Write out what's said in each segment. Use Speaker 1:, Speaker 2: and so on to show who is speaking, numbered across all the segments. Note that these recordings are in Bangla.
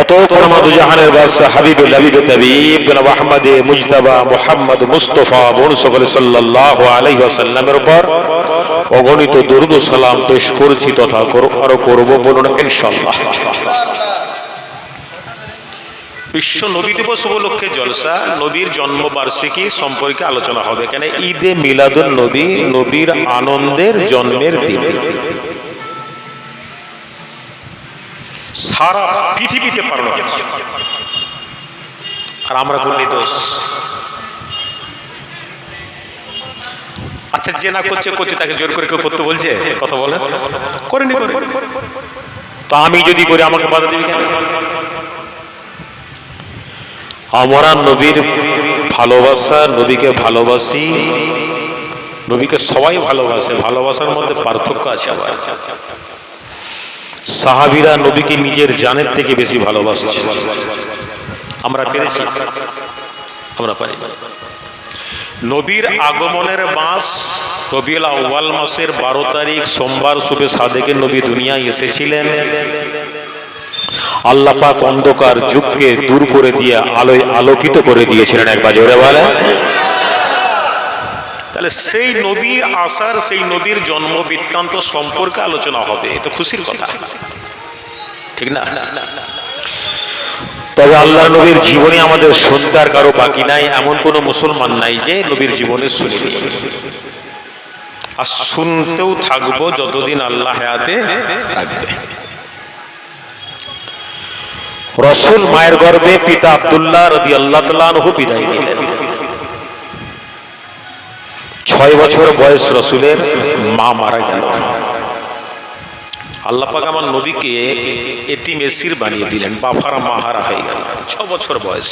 Speaker 1: অতঃপর দুজাহানের বাদশা হাবিবুল হাবিব তাবিব জনাব আহমদ মুজতবা মুহাম্মদ মুস্তাফা সাল্লাল্লাহু আলাইহি ওয়াসাল্লামের উপর অগণিত দরুদ ও সালাম পেশ করেছি তথা আরো করব, বলুন ইনশাআল্লাহ। বিশ্ব নবী দিবস উপলক্ষে জলসা, নবীর জন্মবার্ষিকী সম্পর্কে আলোচনা হবে। কেন ঈদে মিলাদুন নবী, নবীর আনন্দের জন্মের দিন। সারা পৃথিবীতে পালন হয়, আর আমরা করলি দোষ। আচ্ছা, যে না করছে করছে, তাকে জোর করে কেউ করতে বলছে? কথা বলে করেনি, তো আমি যদি করি আমাকে বাধা দিবি কেন? আমরা নবীর ভালোবাসা, নবীকে ভালোবাসি, নবীকে সবাই ভালোবাসে, ভালোবাসার মধ্যে পার্থক্য আছে। আবার সাহাবীরা নবীকে নিজের জানের থেকে বেশি ভালোবাসছে। আমরা পেরেছি? আমরা পারি। নবীর আগমনের মাস রবিউল আউয়াল মাসের 12 তারিখ সোমবার শুভে সাদেকে নবী দুনিয়ায় এসেছিলেন। আল্লাহ পাক অন্ধকার যুগকে দূর করে দিয়ে আলোয় আলোকিত করে দিয়েছিলেন। একবার জোরে বলেন। তাহলে সেই নবীর আসার, সেই নবীর জন্ম বৃত্তান্ত সম্পর্কে আলোচনা হবে, তো খুশির কথা, ঠিক না? তবে আল্লাহর নবীর জীবনী আমাদের শুনতে আর কারো বাকি নাই। এমন কোন মুসলমান নাই যে নবীর জীবনে শুনিনি, আর শুনতেও থাকবো যতদিন আল্লাহ হায়াতে রাখবে। রাসূল মায়ের গর্ভে পিতা আব্দুল্লাহ রাদিয়াল্লাহু তাআলা আনহু বিদায় নিলেন। 6 বছর বয়স রাসূলের মা মারা গেল। আল্লাহ পাক আমার নবীকে এতিম এসির বানিয়ে দিলেন, বাফারা মাহারা হয়ে গেল। 6 বছর বয়স।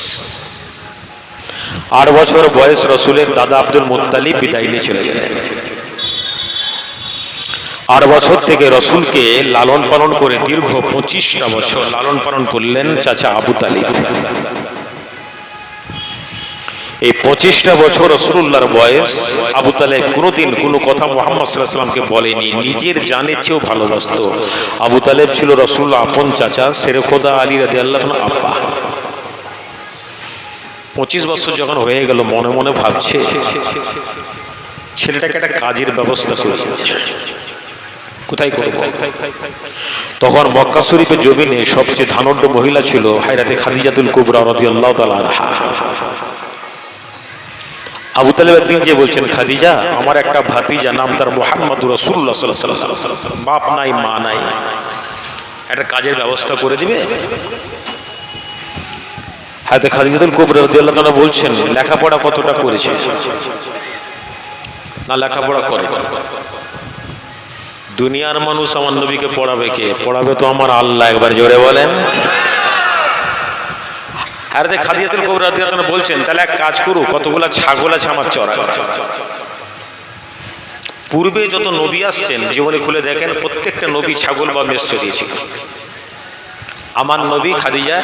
Speaker 1: 8 বছর বয়স রাসূলের দাদা আব্দুল মুত্তালিব বিদায় নিয়ে চলে গেলেন। 8 বছর থেকে রাসূলকে লালন পালন করে দীর্ঘ 25টা বছর লালন পালন করলেন চাচা আবু তালিব। এই 25টা বছর রাসূলুল্লাহর বয়স, আবু তালেব কোনোদিন কোনো কথা মুহাম্মদ সাল্লাল্লাহু আলাইহি ওয়াসাল্লামকে বলেনি, নিজের জানের চেয়েও ভালোবাসতো। আবু তালেব ছিল রাসূলুল্লাহ আপন চাচা, শেরে খোদা আলী রাদিয়াল্লাহু তাআলা আব্বা। 25 বছর যখন হয়ে গেল, মনে মনে ভাবছে ছেলেটাকে একটা কাজের ব্যবস্থা করে কোথায় করব। তখন মক্কা শরীফের জমিনে সবচেয়ে ধনাঢ্য মহিলা ছিল হায়রাতে খাদিজাতুল কুবরা রাদিয়াল্লাহু তাআলা আনহা। আবু তালেব একদিন যে বলছেন, খাদিজা, আমার একটা ভাতিজা, নাম তার মুহাম্মদুর রাসূলুল্লাহ সাল্লাল্লাহু আলাইহি ওয়াসাল্লাম, বাপ নাই মা নাই, একটা কাজের ব্যবস্থা করে দিবে? হায়রাতে খাদিজাতুল কুবরা রাদিয়াল্লাহু তাআলা বলছেন, লেখাপড়া কতটা করেছে? না, লেখাপড়া করে। দুনিয়ার মানুষ আমার নবীকে পড়াবে কে? পড়াবে তো আমার আল্লাহ। একবার জোরে বলেন। হায়রাতে খাদিজাতুল কুবরা রাদিয়াল্লাহু তাআলা বলছেন, তাহলে এক কাজ করু, কতগুলা ছাগল আছে আমার চড়া। পূর্বে যত নবী আসছেন জীবনে খুলে দেখেন, প্রত্যেকটা নবী ছাগল বা মেষ চড়িয়েছিল। আমার নবী খাদিজা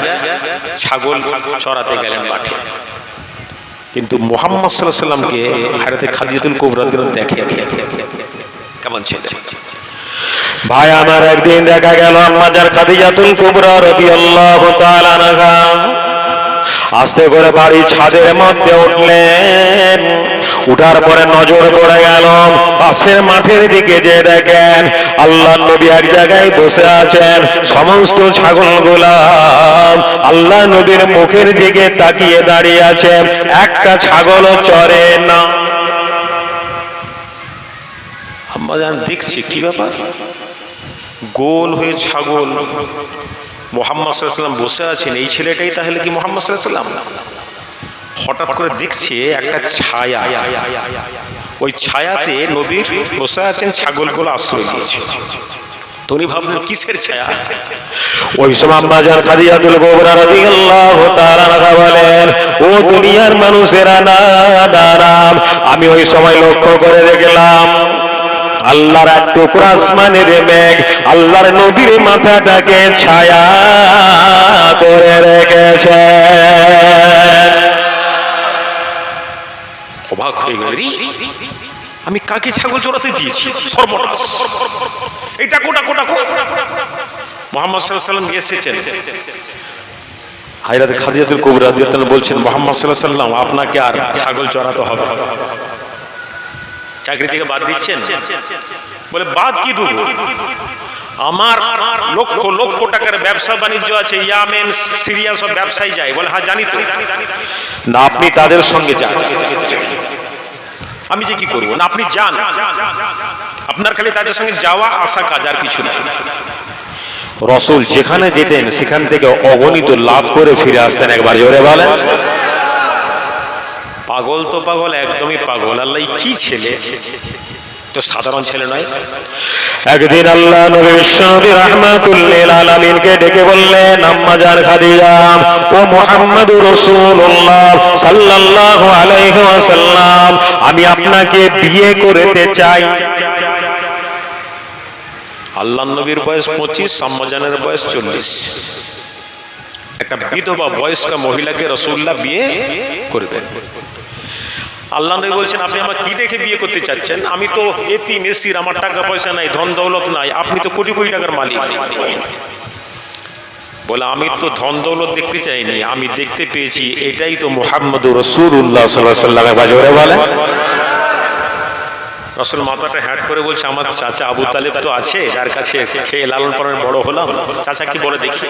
Speaker 1: ছাগল চড়াতে গেলেন মাঠে, কিন্তু মুহাম্মদ সাল্লাল্লাহু আলাইহি ওয়াসাল্লামকে হায়রাতে খাদিজাতুল কুবরা রাদিয়াল্লাহু দেখে কেমন ছেলে। ভাই আমার, একদিন দেখা গেল আম্মাজান খাদিজাতুল কুবরা রাদিয়াল্লাহু তাআলা আনহা আস্তে করে বাড়ির ছাদের মধ্যে উঠলেন। উঠার পরে নজর পড়ে গেল পাশের মাঠের দিকে, যে দেখেন আল্লাহর নবী এক জায়গায় বসে আছেন, সমস্ত ছাগলগুলা আল্লাহ নবীর মুখের দিকে তাকিয়ে দাঁড়িয়ে আছে, একটা ছাগলও চড়ে না। আম্মাজান দেখছি কি ব্যাপার, গোল হয়ে ছাগল, মুহাম্মদ সাল্লাল্লাহু আলাইহি ওয়াসাল্লাম বসে আছেন, এই ছেলেটাই তাহলে কি মুহাম্মদ সাল্লাল্লাহু আলাইহি ওয়াসাল্লাম? হঠাৎ করে দেখছে একটা ছায়া, ওই ছায়াতে নবীর বসে আছেন, ছাগলগুলো আশ্রয় দিয়েছে। তিনি ভাবলেন কিসের ছায়া? ওই সময় আম্মাজান খাদিজাতুল কুবরা রাদিয়াল্লাহু তাআলা আনহা বলেন, ও দুনিয়ার মানুষেরা না দাঁড়াম, আমি ওই সময় লক্ষ্য করে দেখলাম আল্লাহর এক টুকরা আসমানের মেঘ আল্লাহর নবীর মাথাটাকে ছায়া করে রেখেছে। অবাক হয়ে গেল, আমি কাকে ছাগল চড়াতে দিয়েছি? সর্বনাশ, এটা কোটা কোটা। মুহাম্মদ সাল্লাল্লাহু আলাইহি ওয়াসাল্লাম এসেছেন, হযরত খাদিজাতুল কুবরা রাদিয়াল্লাহু তাআলা বলছেন, মুহাম্মদ সাল্লাল্লাহু আলাইহি ওয়াসাল্লাম, আপনাকে আর ছাগল চড়াতে হবে। চাকরি থেকে বাদ দিচ্ছেন? বলে বাদ কি দেব, আমার লক্ষ লক্ষ টাকার ব্যবসা বাণিজ্য আছে, ইয়ামেন সিরিয়া সব ব্যবসায় যায়। বলে হ্যাঁ জানি তো। না, আপনি তাদের সঙ্গে যান। আমি যে কি করবো? না, আপনি যান, আপনার খালি তাদের সঙ্গে যাওয়া আসা কাজ, আর কিছু না। রাসূল যেখানে যেতেন সেখান থেকে অগণিত লাভ করে ফিরে আসতেন। একবার জোরে বলেন। পাগল তো পাগল, একদমই পাগল। আল্লাহ কি ছেলে, তো সাধারণ ছেলে নয়। একদিন আল্লাহ নবী বিশ্বনবী রাহমাতুল লিল আলামিনকে ডেকে বললেন, আম্মা জান খাদিজা, ও মুহাম্মদুর রাসূলুল্লাহ সাল্লাল্লাহু আলাইহি ওয়াসাল্লাম, আমি আপনাকে বিয়ে করতে চাই। আল্লাহর নবীর বয়স 25, আম্মা জানের বয়স 40। একটা বিধবা বয়স্ক মহিলাকে রাসূলুল্লাহ বিয়ে করবেন। আল্লাহ নবী বলছেন, আপনি আমাকে কি দেখে বিয়ে করতে চাচ্ছেন? আমি তো এতিম এসির, আমার টাকা পয়সা নাই, ধন দৌলত নাই, আপনি তো কোটি কোটি টাকার মালিক। বলে আমি তো ধন দৌলত দেখতে চাইনি, আমি দেখতে পেয়েছি এটাই তো মুহাম্মদুর রাসূলুল্লাহ সাল্লাল্লাহু আলাইহি ওয়াসাল্লাম। বাজরে বলে। রাসূল মাথাটা হ্যাট করে বলছে, আমার চাচা আবু তালেব তো আছে, যার কাছে খেয়ে লালন পালন বড় হলাম। চাচা কি বলে দেখি।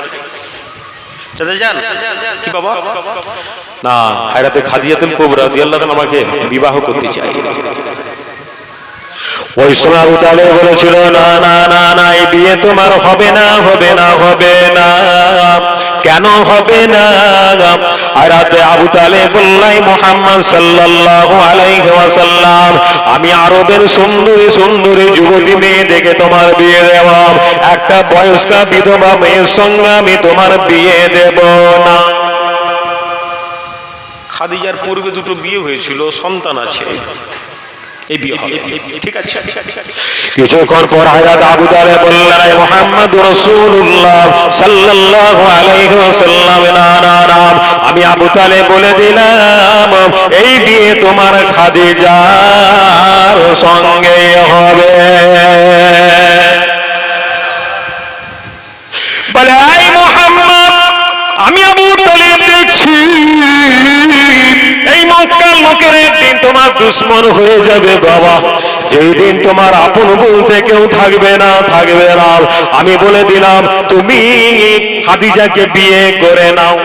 Speaker 1: চাচা যান। কি বাবা? না, হযরত খাদিজাতুল কুবরা রাদিয়াল্লাহু তাআলা আমাকে বিবাহ করতে চাই। ওই সময় আবু তালেব বলেছিল, না না না না, এই বিয়ে তোমার হবে না, হবে না, হবে না। কেন হবে না? হযরত আবু তালেব বললেন, মুহাম্মদ সাল্লাল্লাহু আলাইহি ওয়াসাল্লাম, আমি আরবের সুন্দরী সুন্দরী যুবতী মেয়ে দেখে তোমার বিয়ে দেব, একটা বয়স্কা বিধবা মেয়ের সঙ্গে আমি তোমার বিয়ে দেব না। খাদিজার পূর্বে দুটো বিয়ে হয়েছিল, সন্তান আছে, এই বিয়ে হবে। ঠিক আছে। কিছুক্ষণ পর হযরত আবু তালেব বললেন, মুহাম্মদুর রাসূলুল্লাহ সাল্লাল্লাহু আলাইহি ওয়াসাল্লাম, না না না, আমি আবু তালেব বলে দিলাম, এই বিয়ে তোমার খাদিজার সঙ্গে হবে। বলে, এই মুহাম্মদ, আমি আবু তালেব দেখছি এই মক্কার লোকের একদিন তোমার দুশমন হয়ে যাবে বাবা। যেই দিন তোমার আপন বলতে কেউ থাকবে না, থাকবে না। আমি বলে দিলাম, তুমি খাদিজাকে বিয়ে করে নাও।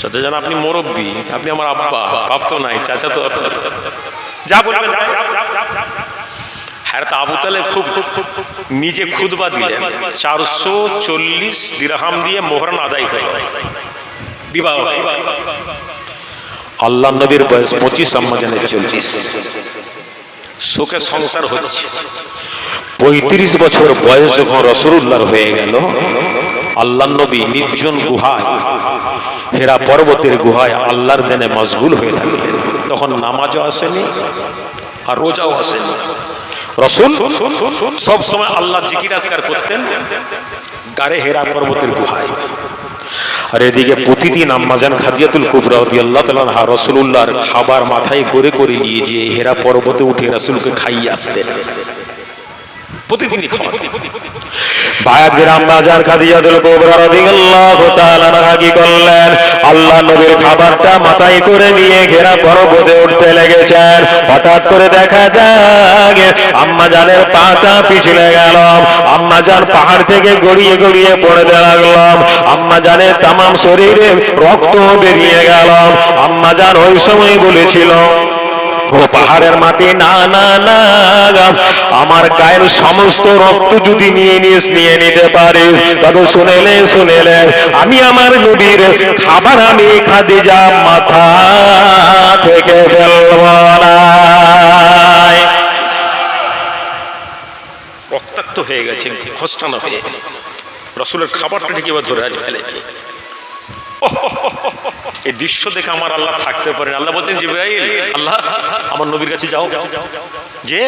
Speaker 1: চাচা জান, আপনি মুরব্বী, আপনি আমার আব্বা, বাপ তো নাই, চাচা তো যা বলবেন। হযরত আবু তালেব খুব নিজে খুতবা দিলেন, 440 দিরহাম দিয়ে মোহরান আদায় হয়ে বিবাহ। আল্লাহ নবীর বয়স 25, আম্মা জানের 40। সুখে সংসার হচ্ছে। 35 বছর বয়স যখন রাসূলুল্লাহর হয়ে গেল, আল্লাহ নবী নির্জন গুহায়, হেরা পর্বতের গুহায় আল্লাহর দেনে মশগুল হয়ে থাকলেন। তখন নামাজও আসেনি আর রোজাও আসেনি। রাসূল সব সময় আল্লাহ জিকির আজকার করতেন গারে হেরা পর্বতের গুহায়। আর এদিকে প্রতিদিন আম্মা জান খাদিজাতুল কুবরা রাদিয়াল্লাহু তাআলা আনহা রাসূলুল্লাহর খাবার মাথায় করে করে নিয়ে যে হেরা পর্বতে উঠে রাসূলকে খাইয়ে আসতেন। প্রতিদিনই খাওয়াতেন। ভাইদের আম্মা জান খাদিজাতুল কুবরা রাদিয়াল্লাহু তাআলা আনহা কি করলেন? আল্লাহ নবীর খাবারটা মাথায় করে নিয়ে ঘেরা পর্বতে উঠতে লেগেছেন। হঠাৎ করে দেখা যায় আম্মা জানের পাটা পিছলে গেল। আম্মা জান পাহাড় থেকে গড়িয়ে গড়িয়ে পড়তে লাগলাম। আম্মা জানের তামাম শরীরে রক্ত বেরিয়ে গেল। আম্মা জান ওই সময় বলেছিল, ও পাহাড়ের মাটি, না না না, আমার গায়ের সমস্ত রক্ত যদি নিয়ে নিতে পারিস তবে শুনেলে আমি আমার নবীর খাবার আমি খাদিজা মাথা থেকে ফেলব না। রক্তাক্ত হয়ে গেছে, খসটানো হয়ে রাসূলের খাবারটা ঠিক এবার ধরে আজ ফেলে। এই দৃশ্য দেখে আমার আল্লাহ থাকতে পারেন। আল্লাহ বলছেন, জিবরাইল, আল্লাহ আমার নবীর কাছে যাও, যে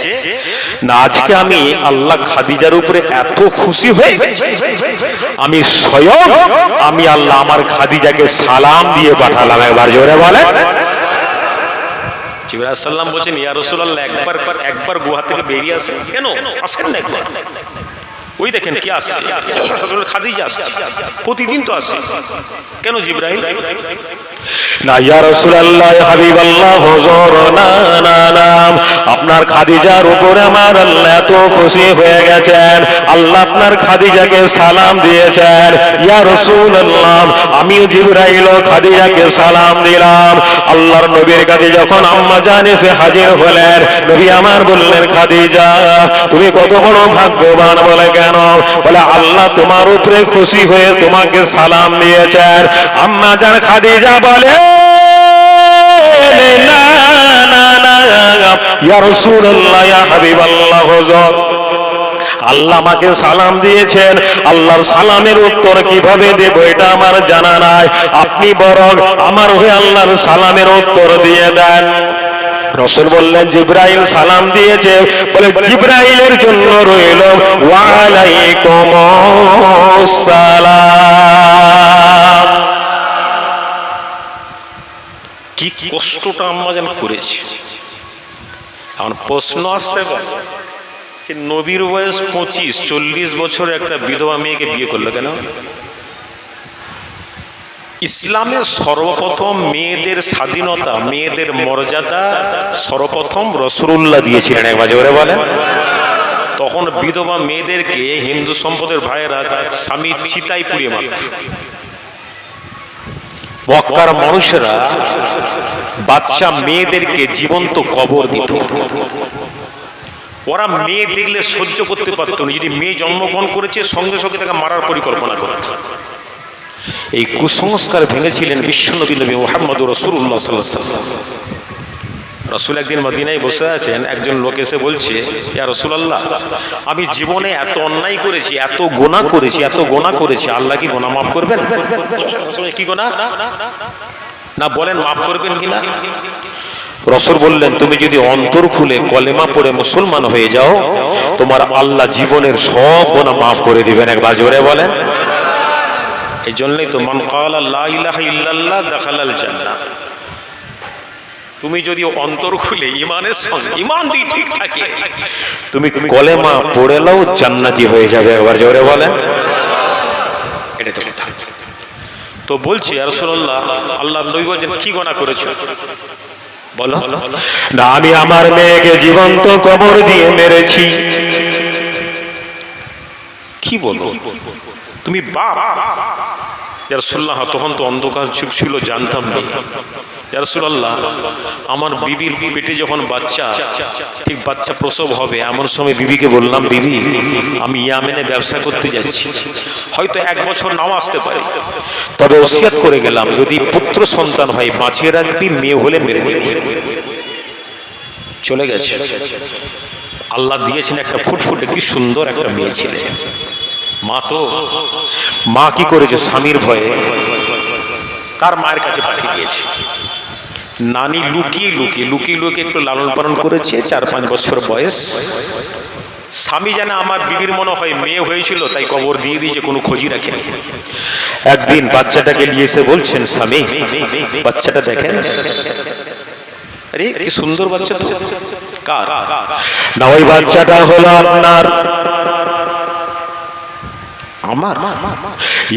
Speaker 1: না আজকে আমি আল্লাহ খাদিজার উপরে এত খুশি হয়ে গেছি, আমি স্বয়ং আমি আল্লাহ আমার খাদিজাকে সালাম দিয়ে পাঠালাম। একবার জোরে বলেন। জিবরাইল সাল্লাম বলছেন, ইয়া রাসূলুল্লাহ, একবার গুহা থেকে বেরিয়ে আসেন। কেন আসেন না একবার? ওই দেখেন কি আসছে, খাদিজা আসছে, প্রতিদিন তো আসে, কেন জিবরাইল?
Speaker 2: না ইয়া রাসূলুল্লাহ ইয়া হাবিবাল্লাহ হুজুর, না না না, আপনার খাদিজার উপরে আমার আল্লাহ এত খুশি হয়ে গেছেন, আল্লাহ আপনার খাদিজাকে সালাম দিয়েছেন। ইয়া রাসূলুল্লাহ, আমিও জিবরাইল খাদিজাকে সালাম দিলাম। আল্লাহর নবীর কাছে যখন আম্মা জান এসে হাজির হলেন, নবী আমার বললেন, খাদিজা তুমি কত বড় ভাগ্যবান। বলে কেন? বলে আল্লাহ তোমার উপরে খুশি হয়ে তোমাকে সালাম দিয়েছেন। আম্মা জান খাদিজা বলে, না না না ইয়া রাসূলুল্লাহ ইয়া হাবিবাল্লাহ হুজুর, আল্লাহ আমাকে সালাম দিয়েছেন, আল্লাহর সালামের উত্তর কিভাবে দেব এটা আমার জানা নাই, আপনি বরং আমার হয়ে আল্লাহর সালামের উত্তর দিয়ে দেন। রাসূল বললেন, জিবরাইল সালাম দিয়েছে। বলে জিবরাইলের জন্য রইল ওয়া আলাইকুমুস সালাম।
Speaker 1: কি কষ্টটা আম্মা যেন করেছে। এখন প্রশ্ন আসতে পারে যে নবীর বয়স 25-40 বছর একটা বিধবা মেয়েকে বিয়ে করলো কেন? ইসলামে সর্বপ্রথম মেয়েদের স্বাধীনতা, মেয়েদের মর্যাদা সর্বপ্রথম রাসূলুল্লাহ দিয়েছিলেন। একবার জোরে বলেন। তখন বিধবা মেয়েদেরকে হিন্দু সম্প্রদায়ের ভাইয়েরা স্বামী চিতায় পুড়িয়ে মারত। মক্কার মানুষেরা বাচ্চা মেয়েদেরকে জীবন্ত কবর দিত। ওরা মেয়ে দেখলে সহ্য করতে পারত না, যদি মেয়ে জন্মগ্রহণ করেছে সঙ্গে সঙ্গে তাকে মারার পরিকল্পনা করত। এই কুসংস্কার ভেঙেছিলেন বিশ্বনবী নবী মুহাম্মদুর রাসূলুল্লাহ সাল্লাল্লাহু আলাইহি ওয়াসাল্লাম। রাসূল একদিন মদিনায় বসে আছেন, একজন লোক এসে বলছে, ইয়া রাসূলুল্লাহ, আমি জীবনে এত অন্যায় করেছি, এত গুনাহ করেছি, এত গুনাহ করেছি, আল্লাহ কি গুনাহ মাফ করবেন? কি গুনাহ? না বলেন মাফ করবেন কিনা?
Speaker 2: রাসূল বললেন, তুমি যদি অন্তর খুলে কলেমা পড়ে মুসলমান হয়ে যাও, তোমার আল্লাহ জীবনের সব গুনাহ মাফ করে দিবেন। একবার জোরে বলেন।
Speaker 1: এই জন্যই তো মান ক্বালা লা ইলাহা ইল্লাল্লাহ দাখালাল জান্নাহ। তুমি যদি অন্তর খুলে ইমানের সঙ্গে, ইমান যদি ঠিক থাকে,
Speaker 2: তুমি কলেমা পড়ে নাও, জান্নাতি হয়ে যাবে। একবার জোরে বলেন।
Speaker 1: এটা তো কথা। তো বলছি ইয়া রাসূলুল্লাহ, আল্লাহ নবী বলেন কি গুনাহ করেছো বলো?
Speaker 2: না আমি আমার মেয়েকে জীবন্ত কবর দিয়ে মেরেছি।
Speaker 1: কি বলো তুমি? বাপ? ইয়া রাসূলুল্লাহ, তখন তো অন্ধকার যুগ ছিল, জানতাম না। ইয়া রাসূলুল্লাহ, আমার বিবির পেটে যখন বাচ্চা, ঠিক বাচ্চা প্রসব হবে এমন সময় বিবিকে বললাম, বিবি আমি ইয়ামেনে ব্যবসা করতে যাচ্ছি, হয়তো 1 বছর নাও আসতে পারে, তবে ওসিয়ত করে গেলাম যদি পুত্র সন্তান হয় বাঁচিয়ে রাখবি, মেয়ে হলে মেরে দিবি। চলে গেছে। আল্লাহ দিয়েছেন একটা ফুটফুটে কি সুন্দর একটা মেয়ে ছিল। মা কি করেছে? স্বামীর ভয়ে তার মায়ের কাছে পাঠিয়ে দিয়েছে। নানি লুকিয়ে লুকিয়ে একটু লালন পালন করেছে। 4-5 বছর বয়স। স্বামী জানে আমার বিবির মনে হয় মেয়ে হয়েছিল, তাই কবর দিয়ে দিয়েছে, কোনো খোঁজই রাখেনি। একদিন বাচ্চাটাকে নিয়ে এসে বলছেন, স্বামী বাচ্চাটা দেখেন। আরে কি সুন্দর বাচ্চা তো। কার?
Speaker 2: না ওই বাচ্চাটা হলো আপনার।
Speaker 1: আমার?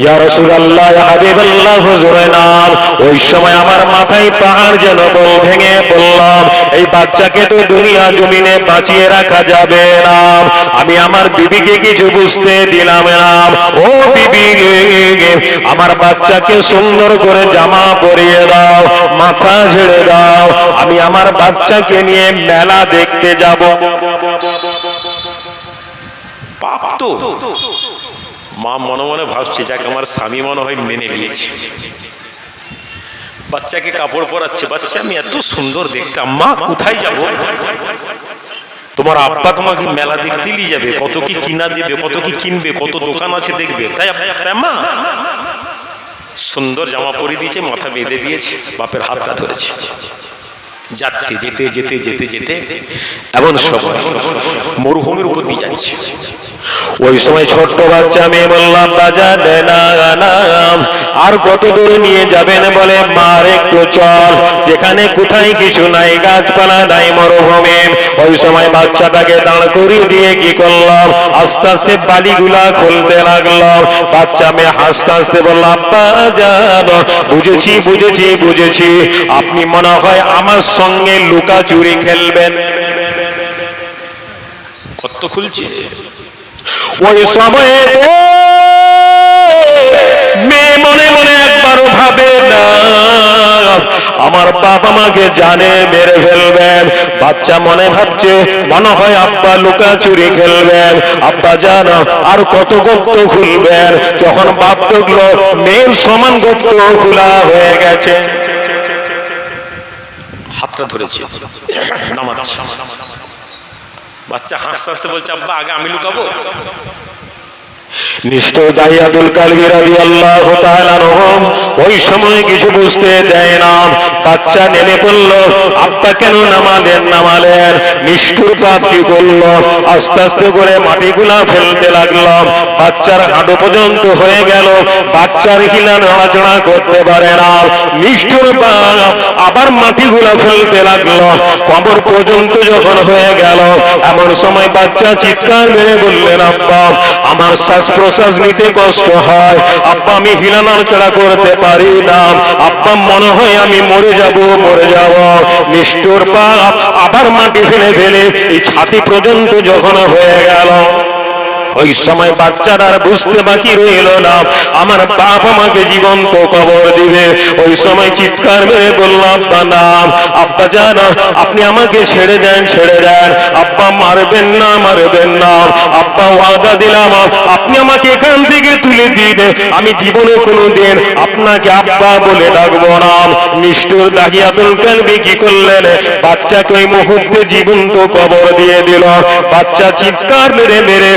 Speaker 2: ইয়া রাসূলুল্লাহ ইয়া হাবিবাল্লাহ হুজুরের নাম। ওই সময় আমার মাথায় পাহাড় যেন বল ভেঙে পড়লাম। এই বাচ্চাকে তো দুনিয়া জমিনে বাঁচিয়ে রাখা যাবে না। আমি আমার বিবিকে কিছু বুঝতে দিলাম না। ও বিবি, আমার বাচ্চাকে সুন্দর করে জামা পরিয়ে দাও, মাথা ঝেড়ে দাও, আমি আমার বাচ্চাকে নিয়ে মেলা দেখতে যাব।
Speaker 1: পাপ তো। মা মনে মনে ভাবছে, যাক আমার স্বামী মনে হয় মেনে নিয়েছে। বাচ্চাকে কাপড় পরাচ্ছে, বাচ্চা আমি এত সুন্দর দেখতাম, মা কোথায় যাব? তোমার আব্বা তোমাকে মেলা দেখতে নিয়ে যাবে, কত কি কিনা দেবে, কত কি কিনবে, কত দোকান আছে দেখবে, তাই মা সুন্দর জামা পরিয়ে দিয়েছে, মাথা বেঁধে দিয়েছে, বাপের হাতটা ধরেছে। যাচ্ছে, যেতে যেতে যেতে যেতে এমন সময় মরুভূমির উপর দিয়ে যাচ্ছে।
Speaker 2: ওই সময় ছোট্ট বাচ্চা মেয়ে বললাম বাজার নাম আর কত দূরে নিয়ে যাবেন বলে মার একটু চল, যেখানে কোথায় কিছু নাই, গাছপালা নাই, মরুভূমি। ওই সময় বাচ্চাটাকে দাঁড় করিয়ে দিয়ে কি করলাম, আস্তে আস্তে বালিগুলা খুলতে লাগলাম। বাচ্চা মেয়ে হাসতে হাসতে বললাম আব্বা জান, বুঝেছি বুঝেছি বুঝেছি, আপনি মনে হয় আমার সঙ্গে লুকাচুরি খেলবেন।
Speaker 1: কত খুলছে
Speaker 2: ওই সময়ে মেয়ে মনে মনে একবারও ভাবে না আমার বাবা মাকে জানে মেরে ফেলবেন। বাচ্চা মনে ভাবছে মনে হয় আব্বা লুকাচুরি খেলবেন, আব্বা জানো আর কত গর্ত খুলবেন। যখন বাপ দেখলো মেয়ের সমান গর্ত খোলা হয়ে গেছে,
Speaker 1: হাতটা ধরেছে নামাচ্ছে। বাচ্চা হাসতে হাসতে বলছে আব্বা আগে আমি লুকাবো।
Speaker 2: নিষ্ঠুর দাহিয়াতুল কালবি রাদিয়াল্লাহু তাআলা আনহু ওই সময় কিছু বুঝতে দেয় না। বাচ্চা নেমে পড়ল, আব্বা কেন নামালেন। নিষ্ঠুর পাপ কি করলো, আস্তে আস্তে করে মাটিগুলা ফেলতে লাগলো। বাচ্চার হাঁটু পর্যন্ত হয়ে গেল, বাচ্চার হিলা নড়াচড়া করতে পারে না। নিষ্ঠুর পাপ আবার মাটিগুলা ফেলতে লাগলো, কবর পর্যন্ত যখন হয়ে গেল, এমন সময় বাচ্চা চিৎকার মেরে বললেন আব্বা আমার শ্বাস প্রশ্বাস নিতে কষ্ট হয়, আব্বা আমি হিলা নড়াচড়া করতে পারি না, আব্বা মনে হয় আমি মরে যাব। নিষ্ঠুর পাপ আবার মাটি ফেলে ফেলে এই ছাতি পর্যন্ত যখন হয়ে গেল, ওই সময় বাচ্চারা বুঝতে বাকি রইল না আমার বাপ আমাকে জীবন্ত কবর দিবে। ওই সময় চিৎকার মেরে বলল আব্বা না, আব্বা জান আপনি আমাকে ছেড়ে দেন, ছেড়ে দেন, আব্বা মারবেন না, মারবেন না, আব্বা ওয়াদা দিলাম আপনি আমাকে এখান থেকে তুলে দিন, আমি জীবনে কোনোদিন আপনাকে আব্বা বলে ডাকবো না। নিষ্ঠুর দাহিয়াতুল কালবি কি করলেন, বাচ্চাকে ওই মুহূর্তে জীবন্ত কবর দিয়ে দিল। বাচ্চা চিৎকার মেরে মেরে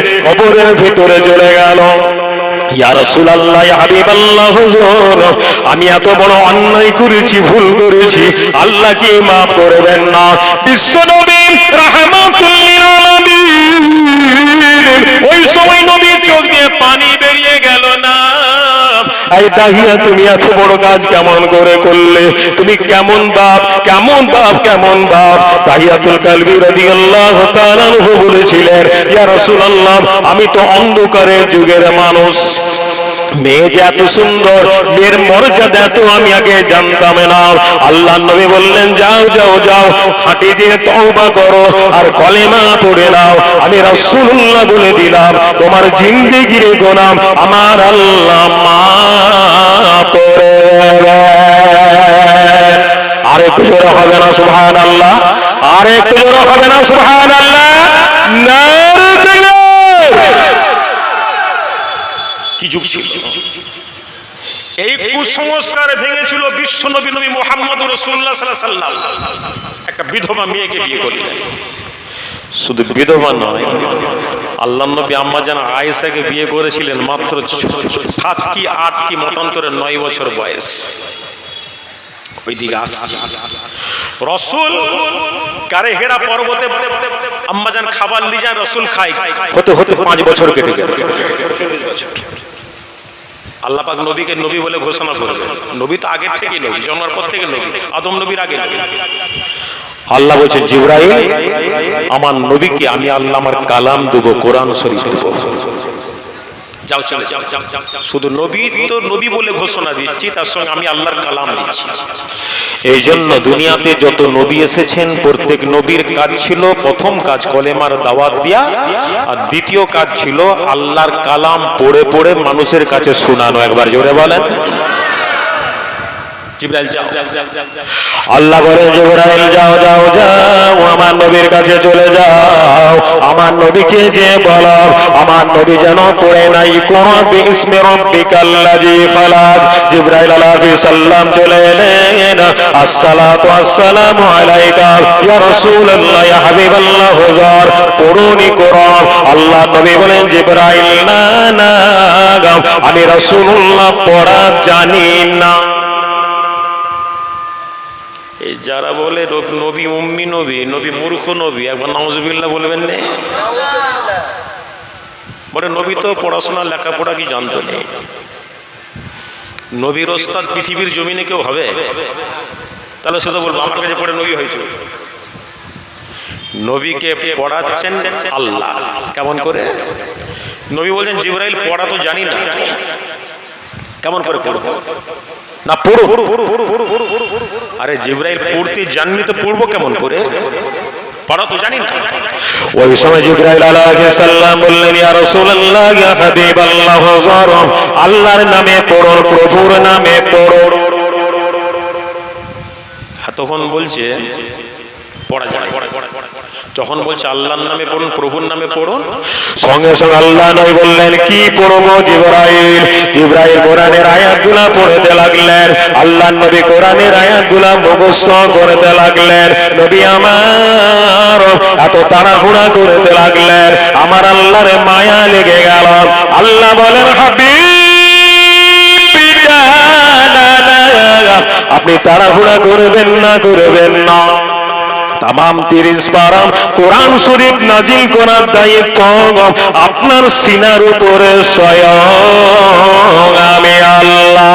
Speaker 2: কবরের ভিতরে চলে গেল। ইয়া রাসূলুল্লাহ, ইয়া হাবিবাল্লাহ, হুজুর আমি এত বড় অন্যায় করেছি, ভুল করেছি, আল্লাহ কি মাফ করবেন না? বিশ্বনবী রাহমাতুল লিল আলামিন ওই সময় নবীর চোখ দিয়ে পানি বেরিয়ে গেল না। এই দাহিয়া তুমি এত বড় কাজ কেমন করে করলে, তুমি কেমন বাপ, কেমন বাপ, কেমন বাপ। দাহিয়াতুল কালবি রাদিয়াল্লাহু তাআলা আনহু বলেছিলেন ইয়া রাসূলুল্লাহ আমি তো অন্ধকারের যুগের মানুষ, মেয়ে যে এত সুন্দর, মেয়ের মর্যাদা এত আমি আগে জানতাম না। আল্লাহ নবী বললেন যাও যাও যাও, খাঁটি দিয়ে তওবা করো আর কলেমা পড়ে নাও, আমি রাসূলুল্লাহ বলে দিলাম তোমার জিন্দেগির গুনাহ আমার আল্লাহ মাফ করে দেবেন। আরেকটু জোরে হবে না সুবহানাল্লাহ? আরেকটু জোরে হবে না সুবহানাল্লাহ? নারে তাকবীর!
Speaker 1: কি যুগ ছিল! এই কুসংস্কার ভেঙেছিল বিশ্ব নবী নবী মুহাম্মদুর রাসূলুল্লাহ সাল্লাল্লাহু আলাইহি ওয়াসাল্লাম। একটা বিধবা মেয়েকে বিয়ে করলেন। শুধু বিধবা নয়, আল্লাহর নবী আম্মা জান আয়েশাকে বিয়ে করেছিলেন মাত্র 7 কি 8 কি মতান্তরে 9 বছর বয়স। ওইদিকে আসছে রাসূল গারে হেরা পর্বতে আম্মা জান খাবার নিয়ে যান, রাসূল খায়,
Speaker 2: হতে হতে 5 বছর কেটে গেল।
Speaker 1: আল্লাহ পাক নবীকে নবী বলে ঘোষণা করলেন। নবী তো আগে থেকেই নবী, জন্মের পর থেকে নবী, আদম নবীর আগে নবী।
Speaker 2: আল্লাহ বলছেন জিবরাইল আমার নবীকে আমি আল্লাহ আমার কালাম দেব, কোরআন শরীফ দেব,
Speaker 1: যাও চলে যাও। শুধু নবী তো নবী বলে ঘোষণা দিচ্ছি, তার সঙ্গে আমি আল্লাহর কালাম দিচ্ছি।
Speaker 2: এই জন্য দুনিয়াতে যত নবী এসেছেন প্রত্যেক নবীর কাজ ছিল প্রথম কাজ কলেমার দাওয়াত দেয়া, আর দ্বিতীয় কাজ ছিল আল্লাহর কালাম পড়ে পড়ে মানুষের কাছে শোনানো। একবার জোরে বলেন
Speaker 1: জিবরাইল যাও।
Speaker 2: আল্লাহ বলে জিবরাইল যাও যাও যাও, আমার নবীর কাছে চলে যাও, আমার নবীকে যে বলো আমার নবী যেন পড়ে নাই কোন বিসমি রাব্বিকাল্লাযী খালাক। জিবরাইল আলাইহিস সালাম চলে এলেন, আসসালাতু আসসালামু আলাইকা ইয়া রাসূলুল্লাহ, ইয়া হাবিবাল্লাহ, হুজুর পড়ুনি কোরআন। আল্লাহ নবী বলেন জিবরাইল না না, আমি রাসূলুল্লাহ পড়া জানি না।
Speaker 1: এই যারা বলে নবী উম্মি নবী, নবী মূর্খ নবী, একবার নাউজুবিল্লাহ বলবেন না? পরে নবী তো পড়াশোনা লেখাপড়া কি জানতো না। নবীর ওস্তাদ পৃথিবীর জমিনে কেউ হবে? তাহলে সে তো বলবো আমার কাছে পড়ে নবী হয়েছে। নবীকে পড়াচ্ছেন আল্লাহ। কেমন করে? নবী বলছেন জিবরাইল পড়া তো জানি না, কেমন করে পড়বো? না পড়ো। আরে জিবরাইল পড়তে জাননি তো পড়বো কেমন করে? পড়া তো জানি না।
Speaker 2: ওই সময় জিবরাইল আলাইহিস সালাম বললেন, ইয়া রাসূলুল্লাহ, ইয়া হাবিবাল্লাহ, হুজুর, আল্লাহর নামে পড়ো, প্রভুর নামে পড়ো।
Speaker 1: তখন বলছে পড়া যায়। যখন বলছে আল্লাহর নামে পড়ুন, প্রভুর নামে পড়ুন,
Speaker 2: সঙ্গে সঙ্গে আল্লাহ নবী বললেন, কি পড়বো জিবরাইল? জিবরাইল কোরআনের আয়াতগুলা পড়তে লাগলেন। আল্লাহর নবী কোরআনের আয়াতগুলা মুখস্থ করতে লাগলেন। নবী আমার এত তাড়াহুড়া করতে লাগলেন, আমার আল্লাহর মায়া লেগে গেল। আল্লাহ বলেন, হাবিব, আপনি তাড়াহুড়া করবেন না, করবেন না। তামাম 30 পারা কোরআন শরীফ নাজিল করার দায়িত্ব আপনার সিনার উপরে স্বয়ং আমি আল্লাহ।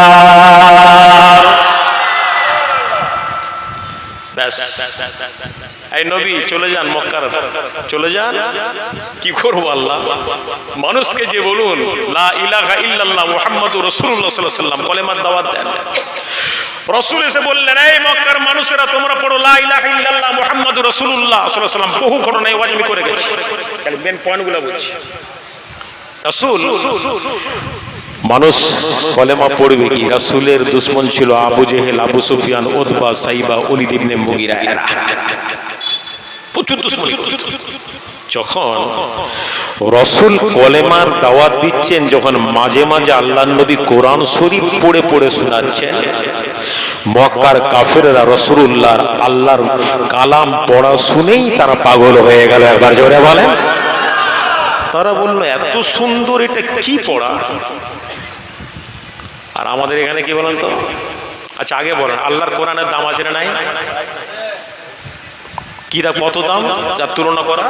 Speaker 1: ব্যাস। এই নবী চলে যান, মক্কার চলে যান। কি করবো আল্লাহ? মানুষকে যে বলুন লা ইলাহা ইল্লাল্লাহ মুহাম্মাদুর রাসূলুল্লাহ সাল্লাল্লাহু আলাইহি ওয়াসাল্লাম, কলেমার দাওয়াত দেন। রাসূল এসে বললেন, এই মক্কার মানুষেরা তোমরা পড়ো লা ইলাহা ইল্লাল্লাহ মুহাম্মাদুর রাসূলুল্লাহ সাল্লাল্লাহু আলাইহি ওয়াসাল্লাম। বহু ঘটনা এই ওয়াজ আমি করে গেছি, খালি মেন পয়েন্টগুলো বলছি। রাসূল
Speaker 2: মানুষ কলেমা পড়বে কি? রাসূলের দুশমন ছিল আবু জেহেল, আবু সুফিয়ান, উতবা, সাইবা, ওলীদ ইবনে মুগীরা, এরা
Speaker 1: প্রচুর দুশমনী। যখন
Speaker 2: রাসূল কলেমার দাওয়াত দিচ্ছেন, যখন মাঝে মাঝে আল্লাহর নবী কোরআন শরীফ পড়ে পড়ে শোনাচ্ছেন, মক্কার কাফেররা রাসূলুল্লাহর আল্লাহর কালাম পড়া শুনেই তারা পাগল হয়ে গেল। একবার জোরে বলেন।
Speaker 1: তারা বলল, এত সুন্দর, এটা কি পড়া? আর আমাদের এখানে কি বলেন তো? আচ্ছা আগে বলেন, আল্লাহর কোরআনের দাম আছে না নাই? কি দা, কত দাম যার তুলনা করা?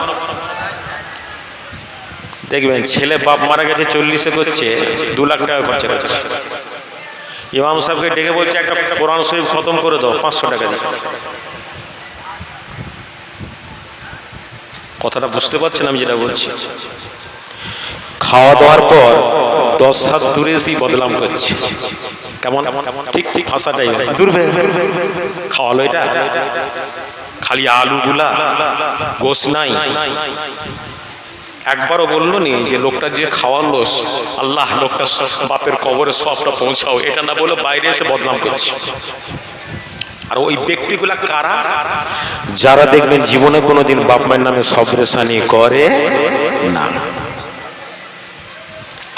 Speaker 1: দেখবেন ছেলে বাপ মারা গেছে 40-এ করছে, 2 লাখ টাকা খরচা করছে। ইমাম সাহেবকে ডেকে বলছে একটা কোরআন শরীফ খতম করে দাও, 500 টাকা দিচ্ছে। কথাটা বুঝতে পারছেন আমি যেটা বলছি?
Speaker 2: খাওয়া দাওয়ার পর
Speaker 1: 10 হাত দূরে এসেই বদলাম করছে। কেমন? ঠিক ঠিক ভাষাটাই দূরবে খাওয়ালো। এটা খালি আলুগুলা, গোশ নাই। একবারও বললো নি যে লোকটা যে খাওয়ালো আল্লাহ লোকটা বাপের কবরে সবটা পৌঁছাও, এটা না বলে বাইরে এসে বদনাম করছে। আর ওই ব্যক্তিগুলা কারা?
Speaker 2: যারা দেখবেন জীবনে কোনোদিন বাপ মায়ের নামে সবরেশানি করে না।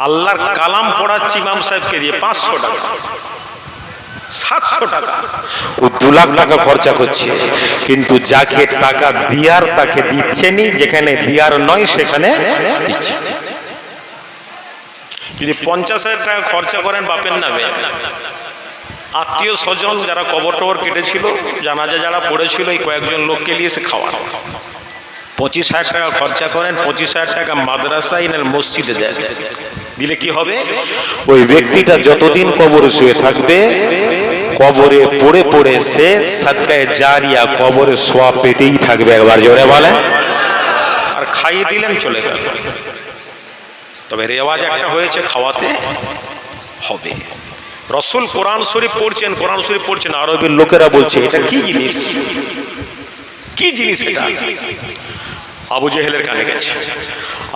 Speaker 1: আল্লাহর কালাম পড়াচ্ছি ইমাম সাহেবকে দিয়ে 500 টাকা, 700 টাকা,
Speaker 2: ও 2 লাখ টাকা খরচা করছে, কিন্তু যাকে টাকা দিয়ার তাকে দিচ্ছেনি, যেখানে দিয়ার নয় সেখানে দিচ্ছে।
Speaker 1: যদি 50,000 টাকা খরচা করেন বাপের নামে, আত্মীয় স্বজন যারা কবর টবর কেটেছিল, জানাজা যারা পড়েছিল, এই কয়েকজন লোককে নিয়ে সে খাওয়া, 25,000 টাকা খরচা করেন, 25,000 টাকা মাদ্রাসায় না মসজিদে দেন, দিলে কি হবে?
Speaker 2: ওই ব্যক্তিটা যতদিন কবরে শুয়ে থাকবে, কবরে পড়ে পড়ে সে সাদকায়ে জারিয়া কবরে সওয়াব পেতেই থাকবে। একবার জোরে বলে।
Speaker 1: আর খাইয়ে দিলেন চলে গেল। তবে রেওয়াজ একটা হয়েছে, খাওয়াতে হবে। রাসূল কোরআন শরীফ পড়ছেন, আরবের
Speaker 2: লোকেরা বলছে এটা
Speaker 1: কি জিনিস, কি জিনিস এটা? আবু জেহেলের কানে গেছে।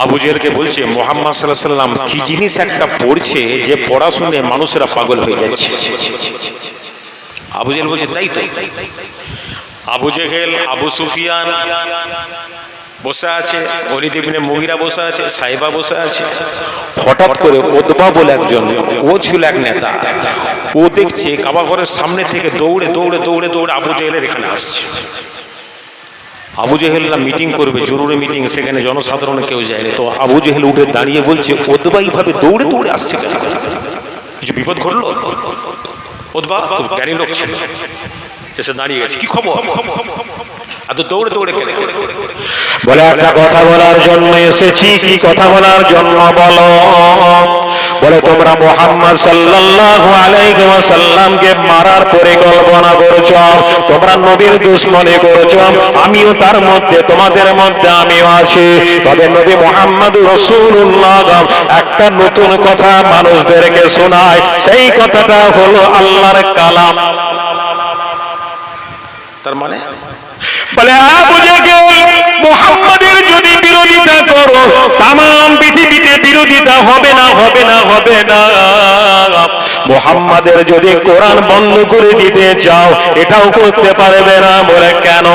Speaker 1: আবু জেহেলকে বলছে মুহাম্মদ সাল্লাল্লাহু আলাইহি ওয়াসাল্লাম কি জিনিস একটা পড়ছে, যে পড়া শুনে মানুষেরা পাগল হয়ে যাচ্ছে। আবু জেহেল বলছে তাই তো। আবু জেহেল, আবু সুফিয়ান বসে আছে, ওলীদ ইবনে মুগীরা বসে আছে, সাইবা বসে আছে।
Speaker 2: হঠাৎ করে উতবা বলে একজন,
Speaker 1: ও ছিল এক নেতা, ও দেখছে কাবা ঘরের সামনে থেকে দৌড়ে দৌড়ে দৌড়ে দৌড়ে আবু জেহেলের এখানে আসছে। আবু জেহেলরা মিটিং করবে, জরুরি মিটিং, সেখানে জনসাধারণ কেউ যায়নি। তো আবু জেহেল উঠে দাঁড়িয়ে বলছে, উতবা এইভাবে দৌড়ে দৌড়ে আসছে কেন? কিছু বিপদ ঘটলো? উতবা খুব জ্ঞানী লোক ছিল, এসে দাঁড়িয়ে গেছে, কি খবর? এত দৌড়ে দৌড়ে কেন?
Speaker 2: বলে একটা কথা বলার জন্য এসেছি। কি কথা বলার জন্য বলো? বলে তোমরা মুহাম্মদ সাল্লাল্লাহু আলাইহি ওয়াসাল্লামকে মারার পরিকল্পনা করছো, তোমরা নবীর দুশমনি করছো, আমিও তার মধ্যে, তোমাদের মধ্যে আমিও আছি। তবে নবী মুহাম্মদ রাসূলুল্লাহ একটা নতুন কথা মানুষদেরকে শোনায়, সেই কথাটা হলো আল্লাহর কালাম।
Speaker 1: তার মানে
Speaker 2: বলে আবু জেহেল, মুহাম্মাদের যদি বিরোধিতা করো, তাম পৃথিবীতে বিরোধিতা হবে না, হবে না, হবে না। মুহাম্মাদের যদি কোরআন বন্ধ করে দিতে চাও, এটাও করতে পারবে না। বলে কেন?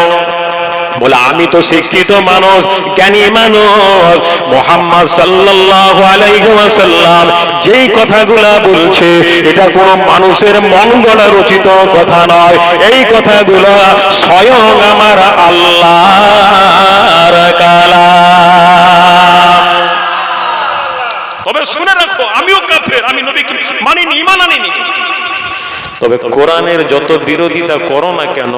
Speaker 2: বলে আমি তো শিক্ষিত মানুষ, জ্ঞানী মানুষ। মুহাম্মদ সাল্লাল্লাহু আলাইহি ওয়াসাল্লাম যেই কথাগুলা বলছে, এটা কোনো মানুষের মন গড়া রচিত কথা নয়। এই কথাগুলো স্বয়ং আমার আল্লাহর কালাম।
Speaker 1: তবে শুনে রাখো, আমিও কাফের, আমি নবীকে মানিনি, ঈমান আনিনি। তবে কোরআনের যত বিরোধিতা করো না কেন,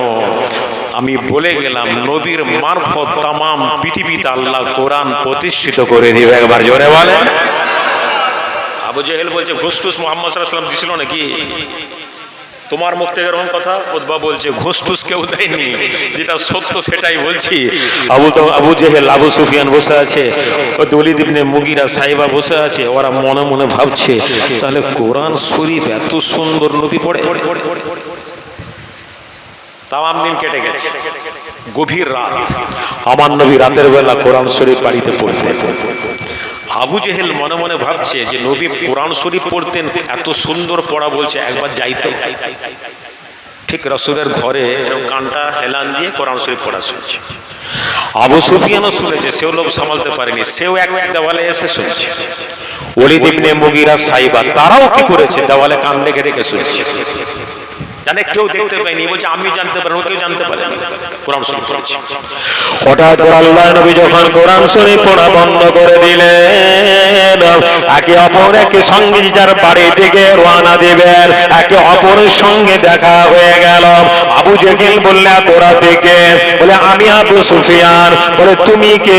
Speaker 1: আমি বলে গেলাম নবীর মারফত তামাম পৃথিবীতে আল্লাহ কোরআন প্রতিষ্ঠিত করে দিবে। একবার জোরে বলে। আবু জেহেল বলছে ঘুষ টুস মুহাম্মদ সাল্লাল্লাহু আলাইহি ওয়াসাল্লাম দিছিল নাকি? তোমার মুখ থেকে এরকম কথা? উতবা বলছে ঘুষ টুস কেউ দেয়নি, যেটা সত্য সেটাই বলছি। আবু জেহেল, আবু সুফিয়ান বসে আছে, ওয়ালিদ ইবনে মুগিরা, সাইবা বসে আছে। ওরা মনে মনে ভাবছে তাহলে কোরআন শরীফ এত সুন্দর নবী পড়ে। তামাম দিন কেটে গেছে, গভীর রাত, আমার নবী রাতের বেলা কোরআন শরীফ বাড়িতে পড়তেন। আবু জেহেল মনে মনে ভাবছে যে নবী কোরআন শরীফ পড়তেন, এত সুন্দর পড়া, বলছে একবার যাইতো। ঠিক রাসূলের ঘরে কানটা হেলান দিয়ে কোরআন শরীফ পড়া শুনছে। আবু সুফিয়ানও শুনেছে, সেও লোভ সামালতে পারেনি, সেও এক দেওয়ালে এসে শুনছে। ওয়ালিদ ইবনে মুগিরা, সাইবা, তারাও কি করেছে? দেওয়ালে কান রেখে রেখে শুনছে। জানে কেউ দেখতে পায়নি, বলছে আমি জানতে পারি, কেউ জানতে পারেনি কোরআন শরীফ পড়েছে।
Speaker 2: হঠাৎ করে আল্লাহ নবী যখন কোরআন শরীফ পড়া বন্ধ করে দিলেন, একে অপরের সঙ্গে যার বাড়ির দিকে রওনা দিবেন, একে অপরের সঙ্গে দেখা হয়ে গেল। আবু জেহেল বললে তোরা থেকে? বলে আমি আবু সুফিয়ান। বলে তুমি কে?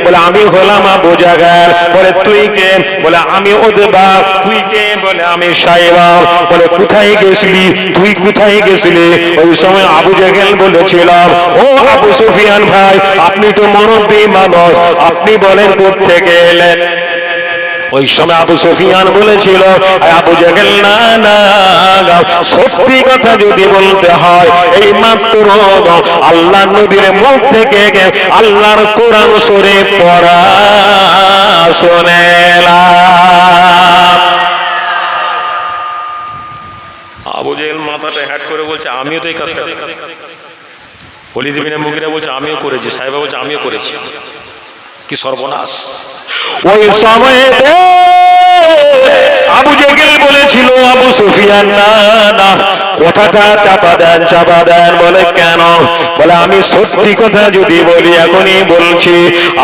Speaker 2: বলে আমি হলাম আবু জেহেল। বলে তুই কে? বলে আমি উতবা। তুই কে? বলে আমি সাইবা। বলে কোথায় গেছিলি? তুই কোথায় গেছিলি? ওই সময় আবু জেহেল বলেছিল, ও আবু সুফিয়ান ভাই, আপনি তো মুরব্বী মানুষ, আপনি বলেন কোত্থেকে এলেন? ওই সময় আবু সুফিয়ান বলেছিল, আবু জেহেল না না, সত্যি কথা যদি বলতে হয়, এই মাত্র আল্লাহ নবীর মুখ থেকে আল্লাহর কোরআন শরীফ পড়া শুনেলাম।
Speaker 1: আবু জেহেল মাথাটা হ্যাট করে বলছে আমিও তো এই কাজটা। ওয়ালিদ ইবনে মুগিরা বলছে আমিও করেছি, সাইবা বলছে আমিও করেছি। কি সর্বনাশ!
Speaker 2: ওই সময়তে আবু জেহেল বলেছিল, আবু সুফিয়ান না না, কথাটা চাপা দেন, চাপা দেন। বলে কেন? বলে আমি সত্যি কথা যদি বলি, এখনই বলছি,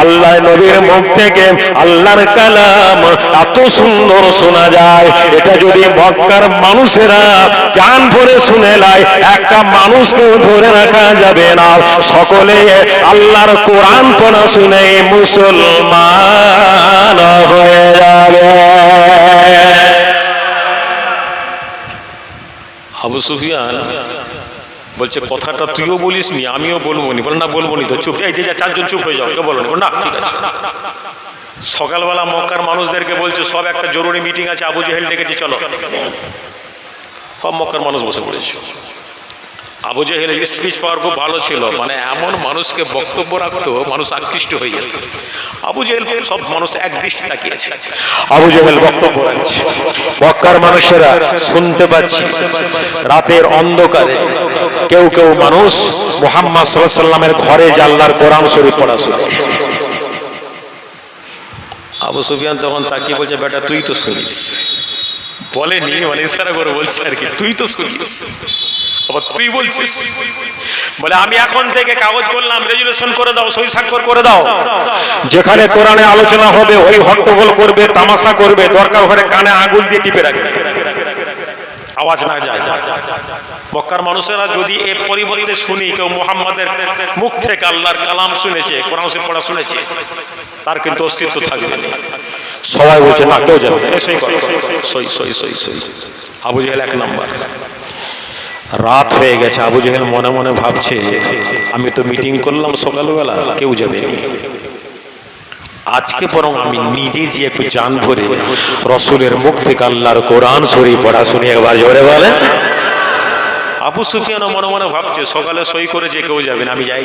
Speaker 2: আল্লাহ নবীর মুখ থেকে আল্লাহর কালাম এত সুন্দর শোনা যায়, এটা যদি মক্কার মানুষেরা জান ভরে শুনে নেয়, একটা মানুষকেও ধরে রাখা যাবে না, সকলে আল্লাহর কোরআন পড়া শুনে মুসলমান হয়ে যাবে।
Speaker 1: আবু সুফিয়ান বলছে কথাটা তুইও বলিস নি, আমিও বলবো নি। বল না বলবো নি তো, চুপ। এই যে চারজন চুপ হয়ে যাও, কেউ বলো না। ঠিক আছে। সকালবেলা মক্কার মানুষদেরকে বলছে সব একটা জরুরি মিটিং আছে, আবু জেহেল ডেকেছে, চলো। সব মক্কার মানুষ বসে পড়েছে। আবু জেহেলের স্পিচ পাওয়ার খুব ভালো ছিল, মানে এমন মানুষকে বক্তব্য রাখতো, মানুষ আকৃষ্ট হয়ে যেত। আবু জেহেল সব মানুষ এক দৃষ্টি তাকিয়েছে।
Speaker 2: আবু জেহেল বক্তব্য রাখছে, মক্কার মানুষেরা শুনতে পাচ্ছে। রাতের অন্ধকারে কেউ কেউ মানুষ মুহাম্মদ সাল্লাল্লাহু আলাইহি ওয়াসাল্লামের ঘরে আল্লাহর কোরআন শরীফ পড়া শুনে।
Speaker 1: আবু সুফিয়ান তখন তাকিয়ে বলছে, বেটা তুই তো শুনিস। বলেনি, মানে ইশারা করে বলছে আর কি, তুই তো শুনিস, আবার তুই বলছিস। বলে আমি এখন থেকে কাগজ করলাম, রেজুলেশন করে দাও, সই স্বাক্ষর করে দাও,
Speaker 2: যেখানে কোরআনে আলোচনা হবে ওই হট্টগোল করবে, তামাশা করবে, দরকার হলে কানে আঙুল দিয়ে টিপে রাখবে।
Speaker 1: আওয়াজ না যায়। মক্কার মানুষেরা যদি এ পরিবর্তে শুনি কেউ মুহাম্মাদের মুখ থেকে আল্লাহর কালাম শুনেছে, কোরআন শরীফ পড়া শুনেছে, তার কিন্তু অস্তিত্ব থাকবে না।
Speaker 2: সবাই বলছে না, কেউ যাবে না।
Speaker 1: আবু জেহেল এক নাম্বার।
Speaker 2: রাত হয়ে গেছে, আবু জেহেল মনে মনে ভাবছে আমি তো মিটিং করলাম সকালবেলা, কেউ যাবে না, আজকে বরং আমি নিজে যে একটু জান ভরে রসুলের মুখ থেকে আল্লাহর কোরআন শরীফ পড়া শুনি। একবার জোরে বলেন।
Speaker 1: আবু সুফিয়ানও মনে মনে ভাবছে সকালে সই করেছে, কেউ যাবে না, আমি যাই।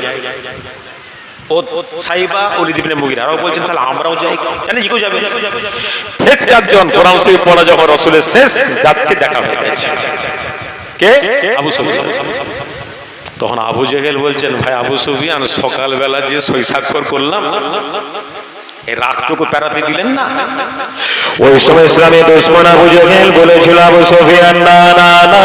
Speaker 1: ও সাইবা ওলিদ ইবনে মুগিরা আরও বলছেন তাহলে আমরাও যাই, জানিস কেউ যাবে।
Speaker 2: ফের চারজন কোরআন শরীফ পড়া যখন রসুলের শেষ যাচ্ছে, দেখা হয়ে গেছে। কে?
Speaker 1: আবু সুফিয়ান। তখন আবু জেহেল বলছেন, ভাই আবু সুফিয়ান, সকালবেলা যে সই স্বাক্ষর করলাম, এই রাতটুকু পেরাতে দিলেন না।
Speaker 2: ওই সময় ইসলামী দুশমন আবু জেহেল বলেছিল, আবু সুফিয়ান না না না,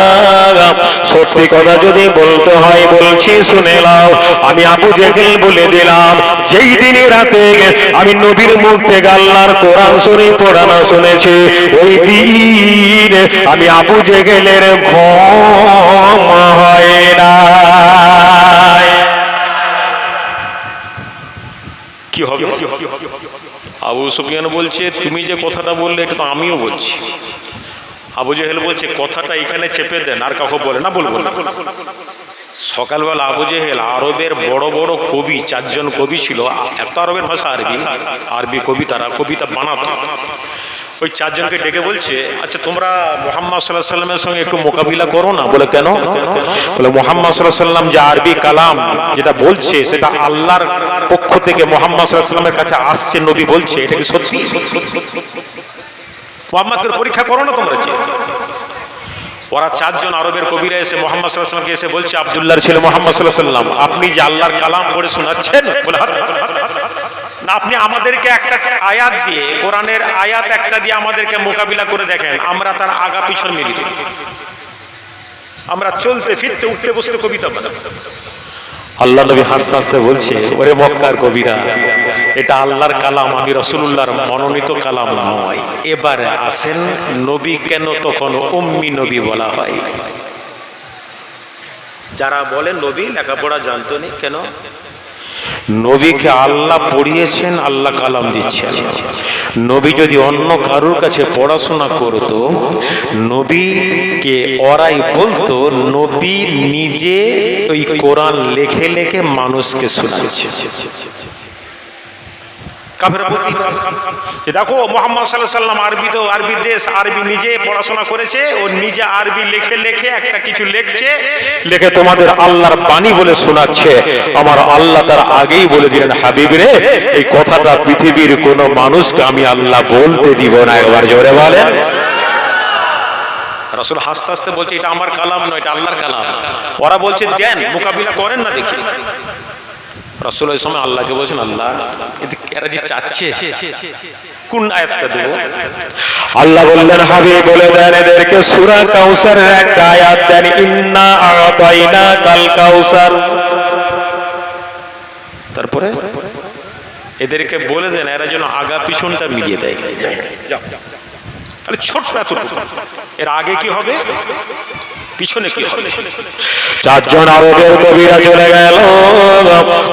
Speaker 2: সত্যি কথা যদি বলতে হয় বলছি শুনে নাও। আমি আবু জেহেল বলে দিলাম, যেই দিনই রাতে আমি নবীর মুখ থেকে আল্লাহর কোরআন শরীফ পড়ানো শুনেছি, ওই দিন আমি আবু জেহেলের ঘুম হয় না।
Speaker 1: কি হবে? আবু সুফিয়ান বলছে, তুমি যে কথাটা বললে এটা তো আমিও বলছি। আবু জেহেল বলছে, কথাটা এখানে চেপে দেন, আর কাউকে বলে না, বলবো না। সকালবেলা আবু জেহেল আরবের বড় বড় কবি, চারজন কবি ছিল, এত আরবের ভাষা আরবি কবিতা বানাতো। ওই চারজনকে ডেকে বলছে, আচ্ছা তোমরা মুহাম্মদ সাল্লাল্লাহু আলাইহি ওয়াসাল্লামের সঙ্গে একটু মোকাবিলা করো না। বলে কেন?
Speaker 2: বলে মুহাম্মদ সাল্লাল্লাহু আলাইহি ওয়াসাল্লাম যে আরবি কালাম যেটা বলছে, সেটা আল্লাহর পক্ষ থেকে মুহাম্মদ সাল্লাল্লাহু আলাইহি ওয়াসাল্লামের কাছে আসছে, নবী বলছে, এটা কি সত্যি?
Speaker 1: মুহাম্মদকে পরীক্ষা করো না তোমরা। ওরা চারজন আরবের কবিরা এসে মুহাম্মদ সাল্লাল্লাহু আলাইহি ওয়াসাল্লামকে এসে বলছে, আব্দুল্লাহর ছেলে মুহাম্মদ সাল্লাল্লাহু আলাইহি ওয়াসাল্লাম, আপনি যে আল্লাহর কালাম পড়ে শোনাচ্ছেন, বলে না, আপনি আমাদেরকে একটা আয়াত দিয়ে, কোরআনের আয়াত একটা দিয়ে আমাদেরকে মোকাবিলা করে দেখেন, আমরা তার আগা পিছন মিলি দিই, আমরা চলতে ফিরতে উঠতে বসতে কবিতা বানাবো।
Speaker 2: আল্লাহ নবী হাসতে হাসতে বলছে, ওরে মক্কার কবিরা, এটা আল্লাহর কালাম, আমি রাসূলুল্লাহর মনোনীত কালাম নয়।
Speaker 1: এবারে আসেন, নবী কেন তখন উম্মি নবী বলা হয়? যারা বলে নবী লেখাপড়া জানতো না, কেন?
Speaker 2: নবীকে আল্লাহ পড়িয়েছেন, আল্লাহ কালাম দিচ্ছেন। নবী যদি অন্য কারোর কাছে পড়াশোনা করতো, নবীকে ওরাই বলতো নবী নিজে ওই কোরআন লেখে লেখে মানুষকে শোনাচ্ছে।
Speaker 1: দেখো মুহাম্মদ সাল্লাল্লাহু আলাইহি ওয়াসাল্লাম আরবি, তো আরবি দেশ, আরবি নিজে পড়াশোনা করেছে, ও নিজে আরবি লেখে লেখে একটা কিছু লিখছে,
Speaker 2: লেখে তোমাদের আল্লাহর বাণী বলে শোনাচ্ছে। আমার আল্লাহ তার আগেই বলে দিলেন, হাবিব রে, এই কথাটা পৃথিবীর কোন মানুষকে আমি আল্লাহ বলতে দিব না। একবার জোরে বলেন।
Speaker 1: রাসূল হাসতে হাসতে বলছে, এটা আমার কালাম নয়, এটা আল্লাহর কালাম। ওরা বলছে দেন, মোকাবিলা করেন না দেখি। রাসূল ওই সময় আল্লাহকে বলছেন, আল্লাহ এরা যে চাচ্ছে, কোন আয়াতটা দেব?
Speaker 2: আল্লাহ বললেন, হাবিব বলে দেন এদেরকে সূরা কাউসারের একটা আয়াত দেন, ইন্না আ'তাইনাকাল কাউসার।
Speaker 1: তারপরে এদেরকে বলে দেন এরা যেন আগা পিছনটা মিলিয়ে দেয়। তাহলে ছোট্ট এতটুকু, এর আগে কি হবে, পিছনে কি হবে?
Speaker 2: চারজন আরবের কবিরা চলে গেল,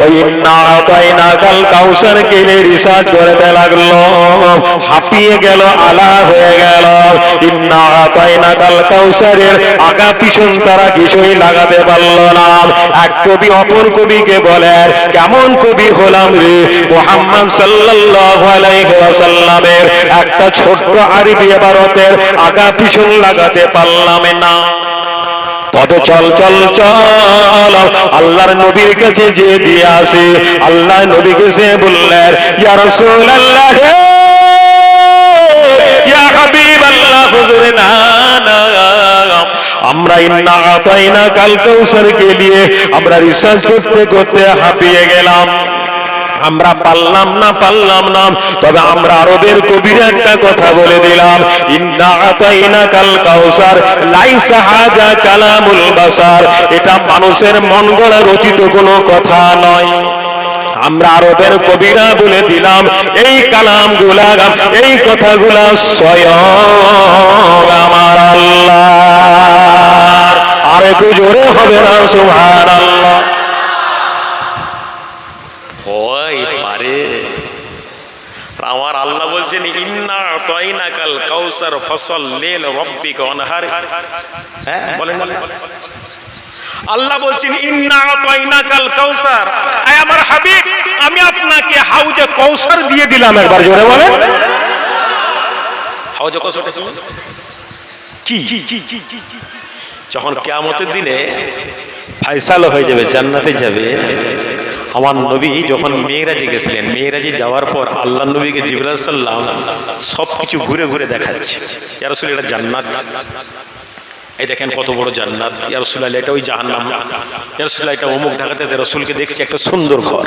Speaker 2: ওই ইন্না আ'তাইনাকাল কাউসার কে রিসার্চ করতে লাগলো, হাঁপিয়ে গেল, আলা হয়ে গেল। ইন্না আ'তাইনাকাল কাউসারের আগা পিছন তারা কিছুই লাগাতে পারলো না। এক কবি অপর কবিকে বলেন, কেমন কবি হলাম রে, মুহাম্মদ সাল্লাল্লাহু আলাইহি ওয়াসাল্লামের একটা ছোট্ট আরবি ইবারতের আগা পিছন লাগাতে পারলাম না। তবে চল চল চল আল্লাহর নবীর কাছে যে দিয়ে আসে। আল্লাহ নবীকে সে বললেন, ইয়া রাসূলুল্লাহ, ইয়া হাবিবাল্লাহ, হুজুর না না, আমরা ইন্না আ'তাইনাকাল কাউসারকে নিয়ে আমরা রিসার্চ করতে করতে হাঁপিয়ে গেলাম, আমরা পারলাম না। তবে আমরা আরবের কবির একটা কথা বলে দিলাম, ইন্না আ'তাইনাকাল কাউসার লাইসা হাজা কালামুল বাসার, এটা মানুষের মন গড়া রচিত কোনো কথা নয়। আমরা আরবের কবিরা বলে দিলাম, এই কালামগুলা, এই কথাগুলা স্বয়ং আমার আল্লাহ। সুবহানাল্লাহ।
Speaker 1: ওই পারে আমার আল্লাহ বলছেন ইন্না আতাইনাকাল কাউসার ফাসাল্লি লিরাব্বিকা ওয়ানহার। হ্যাঁ বলেন আল্লাহ বলছেন ইন্না আতাইনাকাল কাউসার, আয় আমার হাবিব আমি আপনাকে হাউজে কাউসার দিয়ে দিলাম।
Speaker 2: একবার জোরে বলেন।
Speaker 1: হাউজে কাউসারটা কি? যখন কিয়ামতের দিনে ফয়সালা হয়ে যাবে, জান্নাতে যাবে, আমার নবী যখন মেরাজে গেছিলেন, মেরাজে যাওয়ার পর আল্লাহ নবীকে জিবরাইল আলাইহিস সালাম সবকিছু ঘুরে ঘুরে দেখাচ্ছে, ইয়া রাসূল এটা জান্নাত, এই দেখেন কত বড় জান্নাত, ইয়া রাসূলুল্লাহ এটা ওই জাহান্নাম, ইয়া রাসূলুল্লাহ এটা অমুক ঢাকাতে রাসূলকে দেখছি একটা সুন্দর ঘর,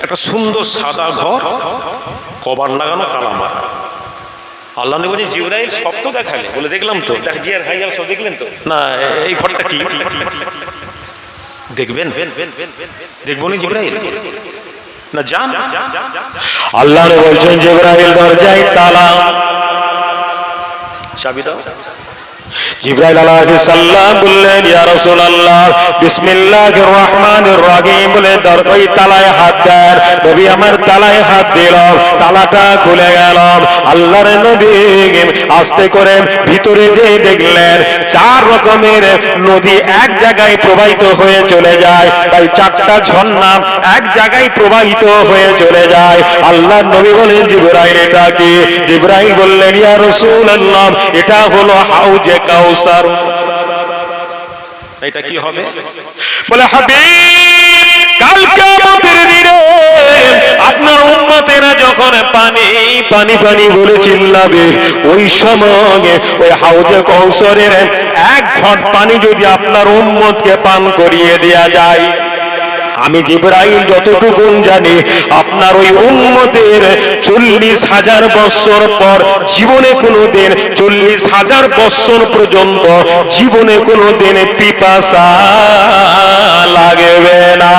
Speaker 1: একটা সুন্দর সাদা ঘর, কভার লাগানো, তালা মারা। আল্লাহ নবী বলেন জিবরাইল সব তো দেখালে, বলে দেখলাম তো, দেখ জিয়ার ভাই সব দেখলেন তো, না এই ঘরটা কি দেখবেন? দেখবো নি জিবরাইল? না যান।
Speaker 2: আল্লাহ বলছেন জিবরাইল দরজায় তালা,
Speaker 1: চাবি দাও।
Speaker 2: জিবরাইল আলাইহিস সালাম বললেন ইয়া রাসূলুল্লাহ বিসমিল্লাহির রহমানির রহিম বলে দরজায় তালায় হাত দেন। নবী আমার তালায় হাত দিল, তালাটা খুলে গেল। আল্লাহর নবী আস্তে করে ভিতরে যে দেখলেন 4 রকমের নদী এক জায়গায় প্রবাহিত হয়ে চলে যায়, তাই 4টা ঝর্ণা এক জায়গায় প্রবাহিত হয়ে চলে যায়। আল্লাহর নবী বলেন জিবরাইল এটা কি? জিবরাইল বললেন ইয়া রাসূলুল্লাহ এটা হলো হাউজে কাউসার।
Speaker 1: এটা কি হবে?
Speaker 2: বলে হাবিব কাল কিয়ামতের দিনে আপনার উম্মতেরা যখন পানি পানি পানি বলে চিল্লাবে, ওই সময় ওই হাউজে কাউসারের 1 ঘট পানি যদি আপনার উম্মতকে পান করিয়ে দেয়া যায়, আমি জিবরাইল যতটুকু জানি আপনার ওই উম্মতের 40,000 বছর পর জীবনে কোনোদিন 40,000 বছর পর্যন্ত জীবনে কোনোদিন পিপাসা লাগবে না।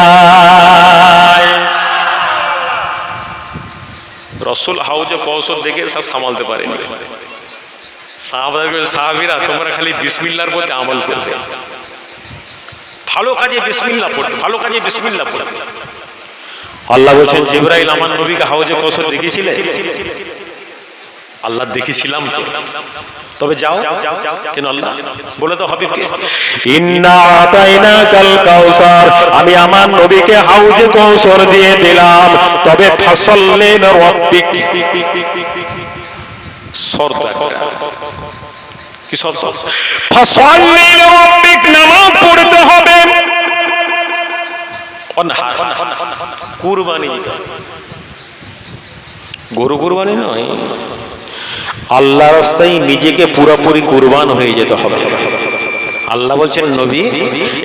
Speaker 1: রসুল হাউজে কাউসার দেখে সব সামালতে পারেনি। সাহাবীরা তোমরা খালি বিসমিল্লাহর প্রতি আমল করবে, ভালো কাজে বিসমিল্লাহ পড়বে, ভালো কাজে বিসমিল্লাহ পড়বে। আল্লাহ বলছেন জিবরাইল আমার নবীকে হাউজে কাউসার দেখিয়েছিলে? আল্লাহ দেখেছিলাম তো, তবে যাও। কেন আল্লাহ বলে তো হাবিবকে
Speaker 2: ইন্না আতাইনাকাল কাউসার, আমি আমার নবীকে হাউজে কাউসার দিয়ে দিলাম, তবে ফাসাল্লি লিরাব্বিক।
Speaker 1: শর্ত একটা, কি শর্ত?
Speaker 2: ফাসাল্লি লিরাব্বিক, নামাজ পড়তে হবে।
Speaker 1: অনহার কুরবানি, গরু কুরবানি নয়, আল্লাহর রাস্তায় নিজেকে পুরোপুরি কুরবান হয়ে যেতে হবে। আল্লাহ বলছেন নবী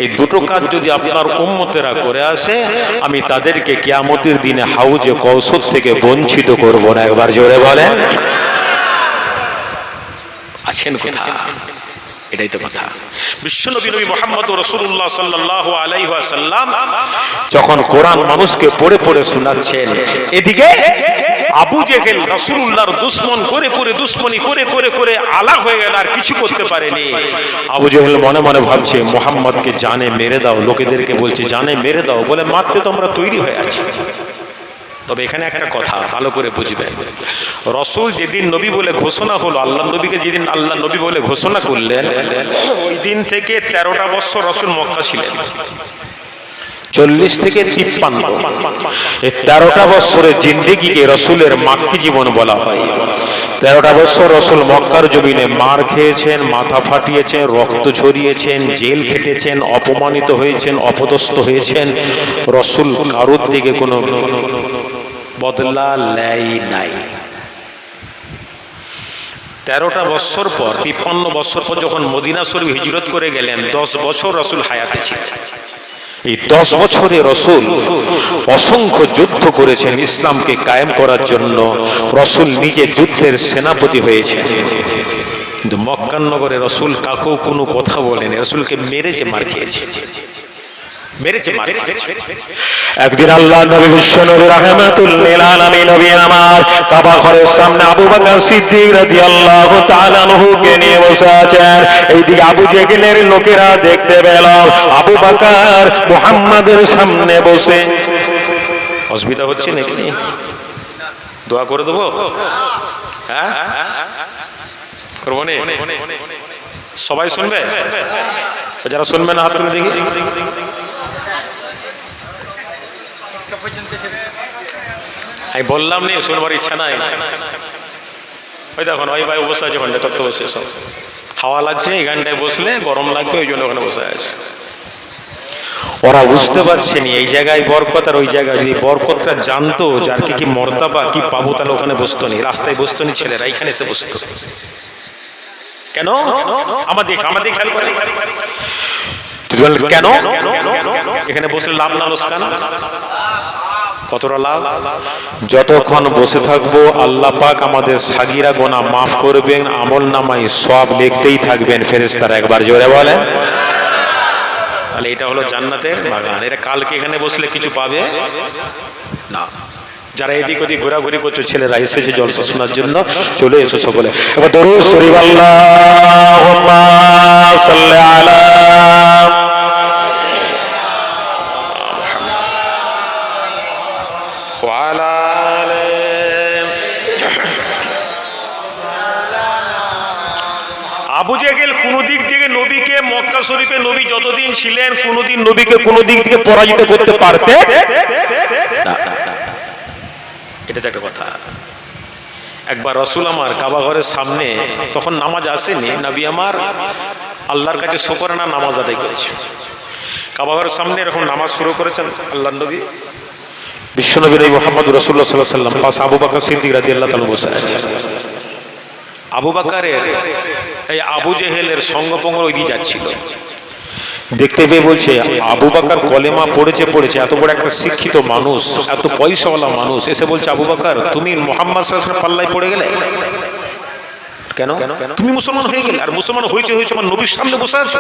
Speaker 1: এই 2টো কাজ যদি আপনার উম্মতেরা করে আসে, আমি তাদেরকে কিয়ামতের দিনে হাউজে কাউসার থেকে বঞ্চিত করব না। একবার জোরে বলেন আছেন কোথায়? এটাই তো কথা। বিশ্বনবী নবী মুহাম্মদ রাসূলুল্লাহ সাল্লাল্লাহু আলাইহি ওয়াসাল্লাম যখন কোরআন মানুষকে পড়ে পড়ে শোনাচ্ছেন, এদিকে আবু জেহেল রাসূলুল্লাহর দুশমন করে করে দুশমনি করে করে করে আলাদা হয়ে গেল, আর কিছু করতে পারেনি। আবু জেহেল মনে মনে ভাবছে মুহাম্মদকে জানে মেরে দাও, লোকেদেরকে বলছে জানে মেরে দাও, বলে মারতে তো আমরা তৈরি হয়ে আছি। তবে এখানে একটা কথা ভালো করে বুঝবেন, রসুল যেদিন নবী বলে ঘোষণা হলো, আল্লাহ নবীকে যেদিন আল্লাহ নবী বলে ঘোষণা করলেন, ওই দিন থেকে 13টা বছর রসুল মক্কা ছিলেন। 40 থেকে 53 এই 13টা বছরের জিন্দেগিকে রসুলের মাক্কি জীবন বলা হয়। 13টা বছর রসুল মক্কার জমিনে মার খেয়েছেন, মাথা ফাটিয়েছেন, রক্ত ঝরিয়েছেন, জেল খেটেছেন, অপমানিত হয়েছেন, অপদস্থ হয়েছেন। রসুল কারোর দিকে কোনো বদলা নেয় নাই। 13টা বছর পর 53 বছর পর যখন মদিনা শরীফ হিজরত করে গেলেন, 10 বছর রসুল হায়াতে ছিলেন। এই 10 বছরে রসুল অসংখ্য যুদ্ধ করেছেন ইসলামকে কায়েম করার জন্য। রসুল নিজে যুদ্ধের সেনাপতি হয়েছেন, কিন্তু মক্কা নগরে রসুল কাকেও কোনো কথা বলেন, রসুলকে মেরেছে, মার খেয়েছে। মেরেছে।
Speaker 2: একদিন আল্লাহ নবী বিশ্ব নবী রাহমাতুল লিল আলামিন নবী আমার কাবা ঘরের সামনে আবু বকর সিদ্দিক রাদিয়াল্লাহু তাআলা আনহুকে নিয়ে বসে আছেন। এইদিকে আবু জেহেলের লোকেরা দেখতে পেল আবু বকর মুহাম্মাদের সামনে বসে।
Speaker 1: অসুবিধা হচ্ছে নাকি? দোয়া করে দেবো? হ্যাঁ, করবো নে? সবাই শুনবে? যারা শুনবে না হাত তুলে দেখি। আমি বললাম নি শুনবার ইচ্ছা নাই। ওই দেখুন ওই ভাই বসে আছে ওখানটা, তত্ত্ব বসে সব হাওয়া লাগছে, এই গানটায় বসলে গরম লাগবে, ওই জন্য ওখানে বসে আছে। ওরা বুঝতে পারছে নি এই জায়গায় বরকত আর ওই জায়গায়, যদি বরকতটা জানতো যার কি মর্তাবা কি পাবো, তাহলে ওখানে বসতো নি, রাস্তায় বসতো নি, ছেলেরা এখানে এসে বসতো। কেন? আমাদের খেয়াল করে কেন এখানে বসলে লাভ না লোকসান? কতটা লাভ? যতক্ষণ বসে থাকবো আল্লাহ পাক আমাদের সাগিরা গোনা মাফ করবেন, আমল নামাই সব লিখতেই থাকবেন ফেরেশতারা। একবার জোরে বলেন। তাহলে এটা হলো জান্নাতের বাগান। এটা কালকে এখানে বসলে কিছু পাবে না। যারা এদিক ওদিক ঘোরাঘুরি করছো, ছেলেরা এসেছে জলসা শোনার জন্য, চলে এসো সকলে। এবার দরুদ শরীফ আল্লাহুম্মা সাল্লি আলা ওয়া আলা আলি। আবু জেহেল কোন দিক থেকে নবীকে, মক্কা শরীফে নবী যতদিন ছিলেন কোনদিন নবীকে কোন দিক থেকে পরাজিত করতে পারতে না। এটা তো একটা কথা। একবার রসুল আমার কাবা ঘরের সামনে, তখন নামাজ আসেনি, নবী আমার আল্লাহর কাছে শুকরানা নামাজ আদায় করেছে। কাবা ঘরের সামনে এরকম নামাজ শুরু করেছেন আল্লাহর নবী, বিশ্বনবী মুহাম্মদ রাসূলুল্লাহ সাল্লাল্লাহু আলাইহি ওয়াসাল্লাম পাশে আবু বকর সিদ্দিক রাদিয়াল্লাহু তাআলা বসে আছেন। আবু বকরের এই আবু জেহেলের সঙ্গপঙ্গ ওই দিয়ে যাচ্ছিল, দেখতে পেয়ে বলছে আবু বকর কলেমা পড়েছে, এত বড় একটা শিক্ষিত মানুষ, এত পয়সাওয়ালা মানুষ, এসে বলছে আবু বকর তুমি মুহাম্মদ সাল্লাল্লাহু আলাইহি ওয়াসাল্লামের পাল্লায় পড়ে গেলে কেন? তুমি মুসলমান হয়ে গেলে, আর মুসলমান হয়েছে আমার নবীর সামনে বসে আছো।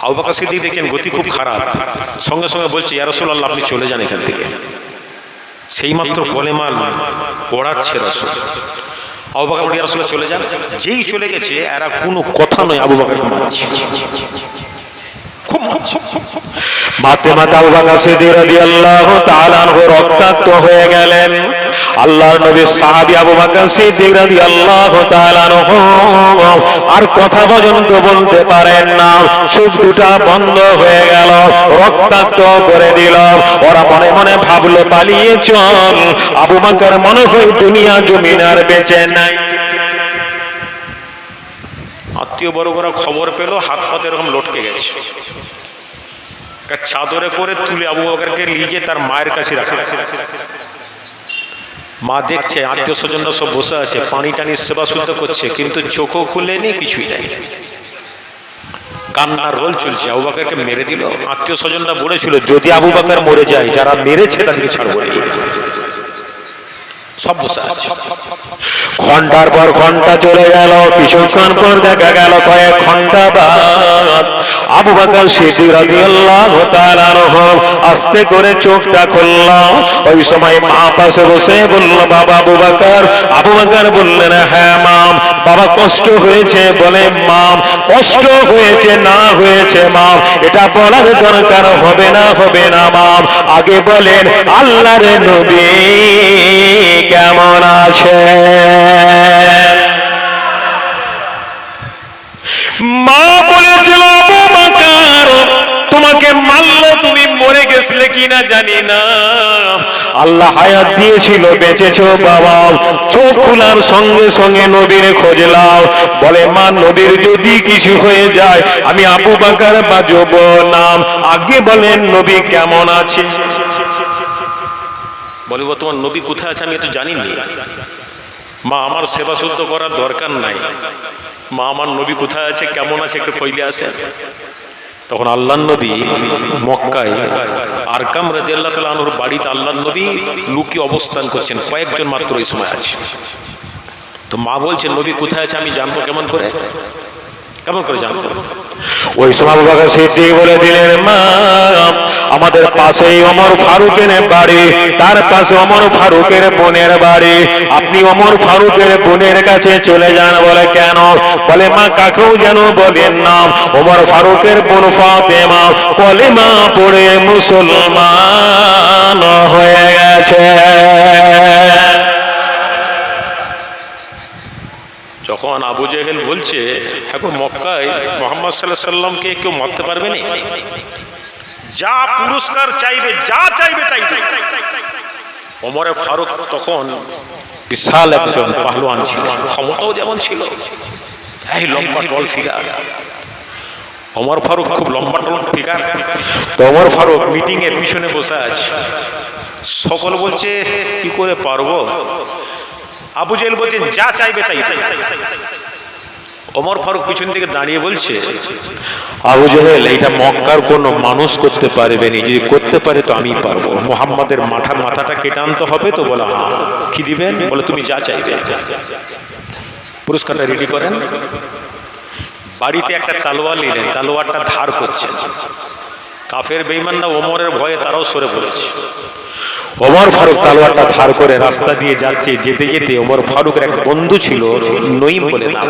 Speaker 1: আবু বকর সিদ্দিক দেখেন গতি খুব খারাপ, সঙ্গে সঙ্গে বলছে ইয়া রাসূলুল্লাহ আপনি চলে যান এখান থেকে। সেই মাত্র কলেমা পড়াচ্ছে রাসূল। আবু বকর ইয়া রাসূলুল্লাহ চলে যান। যেই চলে গেছে এরা কোনো কথা নয় আবু বকরকে মারছে।
Speaker 2: মাতে মাতা আবু বকর সিদ্দিক রাদিয়াল্লাহু তাআলা আনহু রক্তাক্ত হয়ে গেলেন। আল্লাহর নবীর সাহাবী আবু বকর সিদ্দিক রাদিয়াল্লাহু তাআলা আনহু আর কথা পর্যন্ত বলতে পারেন না, চোখ দুটা বন্ধ হয়ে গেল, রক্তাক্ত করে দিল। ওরা মনে মনে ভাবলো পালিয়ে চল, আবু বকর মনে হয় দুনিয়া জমিন আর বেঁচে নাই।
Speaker 1: আত্মীয় বড়রা খবর পেল হাত পাতে এরকম লটকে গেছে, চাদরে করে তুলে আবু বকরকে নিয়ে তার মায়ের কাছে রাখে। মা দেখছে আত্মীয় স্বজনরা সব বসে আছে, পানি টানি সেবা শুদ্ধ করছে, কিন্তু চোখও খুলেনি, কিছুই নাই, কান্নার রোল চলছে। আবু বকরকে মেরে দিল। আত্মীয় স্বজনরা বলেছিল যদি আবু বকর মরে যায়, যারা মেরেছে তাদেরকে ছাড়বো না। সব বসে আছে।
Speaker 2: ঘন্টার পর ঘন্টা চলে গেল, কিছুক্ষণ পর দেখা গেল কয়েক ঘন্টা বাদ আবু বকর সিদ্দিক রাদিয়াল্লাহু তাআলা আনহু আস্তে করে চোখটা খুলল। ওই সময় মা পাশে বসে বলল বাবা আবু বকর। আবু বকর বললেন হ্যাঁ মাম। বাবা কষ্ট হয়েছে? বলে মাম কষ্ট হয়েছে না হয়েছে মাম এটা বলার দরকার হবে না মাম, আগে বলেন আল্লাহর নবী কেমন আছে? মা বলেছিল আবু বকর তোমাকে মারলো, তুমি মরে গেছিলে কিনা জানি না, আল্লাহ হায়াত দিয়েছিল, বেঁচেছো বাবা। চোখ খোলার সঙ্গে সঙ্গে নবীর খোঁজলাম। বলে মা নবীর যদি কিছু হয়ে যায় আমি আবু বকর বাজব না, আগে বলেন নবী কেমন আছে?
Speaker 1: বলবো তোমার নবী কোথায় আছে আমি তো জানি না। মা আমার সেবা শুদ্ধ করার দরকার নাই, মা আমার নবী কোথায় আছে কেমন আছে একটু কইলে আসে। তখন আল্লাহর নবী মক্কায় আরকাম রাদিয়াল্লাহু তাআলা আনহুর বাড়িতে আল্লাহর নবী লুকিয়ে অবস্থান করছেন, কয়েকজন মাত্র এই সময় আছে। তো মা বলছেন নবী কোথায় আছে আমি জানবো কেমন করে? কেমন করে জানবো?
Speaker 2: ওই সময় আবু বকর সিদ্দিক বলে দিলেন, মা আমাদের পাশেই ওমর ফারুকের বাড়ি, তার পাশে ওমর ফারুকের বোনের বাড়ি, আপনি ওমর ফারুকের বোনের কাছে চলে যান। বলে কেন? বলে মা কাকেও যেন বলেন না, ওমর ফারুকের বোন ফাতেমা কলেমা পড়ে মুসলমান হয়ে গেছে।
Speaker 1: যখন আবু জেহেল বলছে এখন মক্কায় মুহাম্মদ সাল্লাল্লাহু আলাইহি সাল্লামকে কেউ মারতে পারবে না, যা পুরস্কার চাইবে, যা চাইবে তাই দেবে। ওমর ফারুক তখন বিশাল একজন পাহলওয়ান ছিল, ক্ষমতাও যেমন ছিল, এই লম্বা টল ফিগার। ওমর ফারুক খুব লম্বা টল ফিগার। তো ওমর ফারুক মিটিং এর পিছনে বসে আছে, সকল বলছে কি করে পারবো। আবু জেহেল বলছেন যা চাইবে তাই। ওমর ফারুক পিছন থেকে দাঁড়িয়ে বলছে,
Speaker 2: আবু জেহেল এটা মক্কার কোনো মানুষ করতে পারবে না, যদি করতে পারে তো আমি পারবো।
Speaker 1: মুহাম্মাদের মাথাটা কেটে আনতে হবে। তো বলা হ্যাঁ, কি দিবেন? বলে তুমি যা চাইবে। পুরস্কারটা রেডি করেন। বাড়িতে একটা তালোয়ার নিলেন, তালোয়ারটা ধার করছেন। কাফের বেঈমানরা ওমরের ভয়ে তারাও সরে পড়েছে।
Speaker 2: ওমর ফারুক তালোয়ারটা ধার করে রাস্তা দিয়ে যাচ্ছে, যেতে যেতে ওমর ফারুকের এক বন্ধু ছিল নঈম বলে নাম।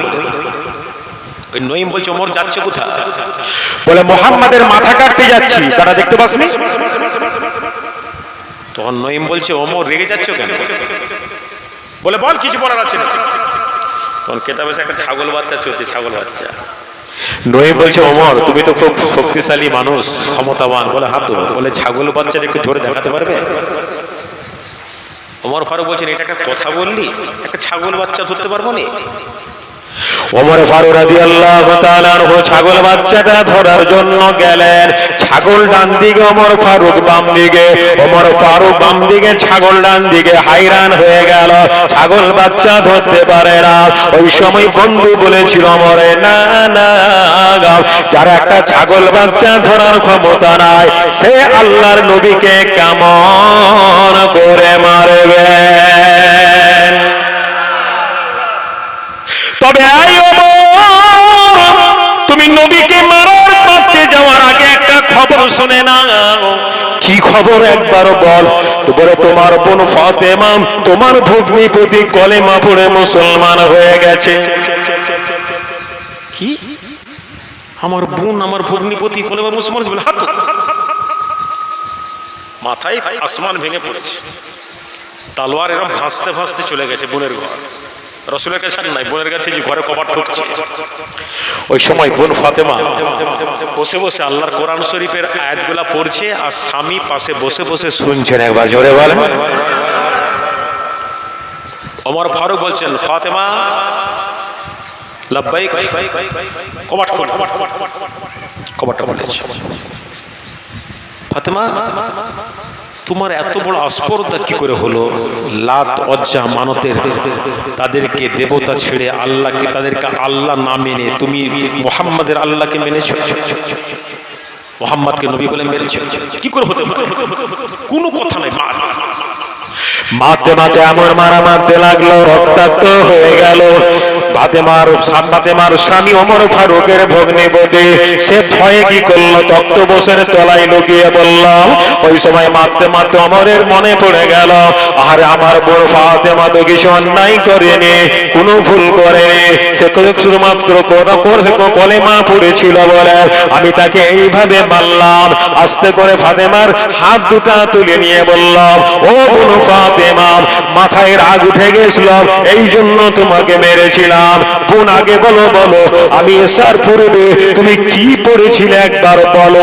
Speaker 1: ওই নঈম বলছে ওমর যাচ্ছে কোথায়?
Speaker 2: বলে মুহাম্মাদের মাথা কাটতে যাচ্ছি, তারা দেখতে পাসনি?
Speaker 1: তখন নঈম বলছে ওমর রেগে যাচ্ছ কেন? বলে বল, কিছু বলার আছে না। তখন কেতাবে একটা ছাগল বাচ্চা চলছে, ছাগল বাচ্চা।
Speaker 2: নঈম বলছে ওমর তুমি তো খুব শক্তিশালী মানুষ,
Speaker 1: ক্ষমতাবান। বলে হাত ধরো। বলে ছাগল বাচ্চার একটু ধরে দেখাতে পারবে? ওমর ফারুক বলছেন এটা একটা কথা বললি, একটা ছাগল বাচ্চা ধরতে পারবো না?
Speaker 2: ওমর ফারুক রাদিয়াল্লাহু তাআলা আনহু ছাগল বাচ্চাটা ধরার জন্য গেলেন। ছাগল ডান দিকে, ওমর ফারুক বাম দিকে। ওমর ফারুক বাম দিকে, ছাগল ডান দিকে। হায়রান হয়ে গেল, ছাগল বাচ্চা ধরতে পারে না। ওই সময় বন্ধু বলেছিল ওমরে, না না, যার একটা ছাগল বাচ্চা ধরার ক্ষমতা নাই, সে আল্লাহর নবীকে কেমন করে মারবে? তবে তুমি নবীকে মারার পথে যাওয়ার আগে একটা খবর শুনে নাও। কি খবর একবার বল? তো বলে তোমার বোন ফাতেমা, তোমার ভগ্নিপতি কলেমা পড়ে মুসলমান হয়ে গেছে।
Speaker 1: কি? আমার বোন, আমার ভগ্নিপতি কলেমা মুসলমান হয়েছে? হাত মাথায় আসমান ভেঙে পড়েছে। তালোয়ার এরকম ভাসতে ভাসতে চলে গেছে বোনের ঘর। রসুলের কাছে নাই, বোনের কাছে যে ঘরে কবাট ঠুকছে।
Speaker 2: ওই সময় বোন ফাতেমা
Speaker 1: বসে বসে আল্লাহর কোরআন শরীফের আয়াতগুলা পড়ছে, আর স্বামী পাশে বসে বসে
Speaker 2: শুনছেন। একবার জোরে বলেন।
Speaker 1: ওমর ফারুক বলছেন, ফাতেমা লাব্বাইক, কবাট খোল। কবাটটা বলেছে, ফাতেমা তোমার এত বড় আস্পর্ধা কি করে হলো? লাত অজ্জা মানতের তাদেরকে দেবতা ছেড়ে আল্লাহকে, তাদেরকে আল্লাহ না মেনে তুমি মুহাম্মাদের আল্লাহকে মেনেছ, মুহাম্মাদকে নবী বলে মেনেছ, কি করে হতে পারে? কোনো কথা নাই।
Speaker 2: মারতে মারতে এমন মারা মারতে লাগলো, রক্তাক্ত হয়ে গেল। ফাতেমার স্বামী ওমর ফারুকের ভগ্নিপতি, সে ভয়ে কি করলো, তক্তপোষের তলায় লুকিয়ে পড়লাম। ওই সময় মারতে মারতে ওমরের মনে পড়ে গেল, আর আমার বোন ফাতেমা তো কিছু অন্যায় করেনি, কোনো ভুল করেনি, সে শুধুমাত্র কলেমা পড়েছিল বলে আমি তাকে এইভাবে মারলাম। আস্তে করে ফাতেমার হাত দুটা তুলে নিয়ে বললাম, ও বোন ফাতেমা, মাথায় রাগ উঠে গেছিল, এই জন্য তোমাকে মেরেছিলাম। বোন আগে বলো, বলো আমি এসার পূর্বে তুমি কি পড়েছিলে একবার বলো।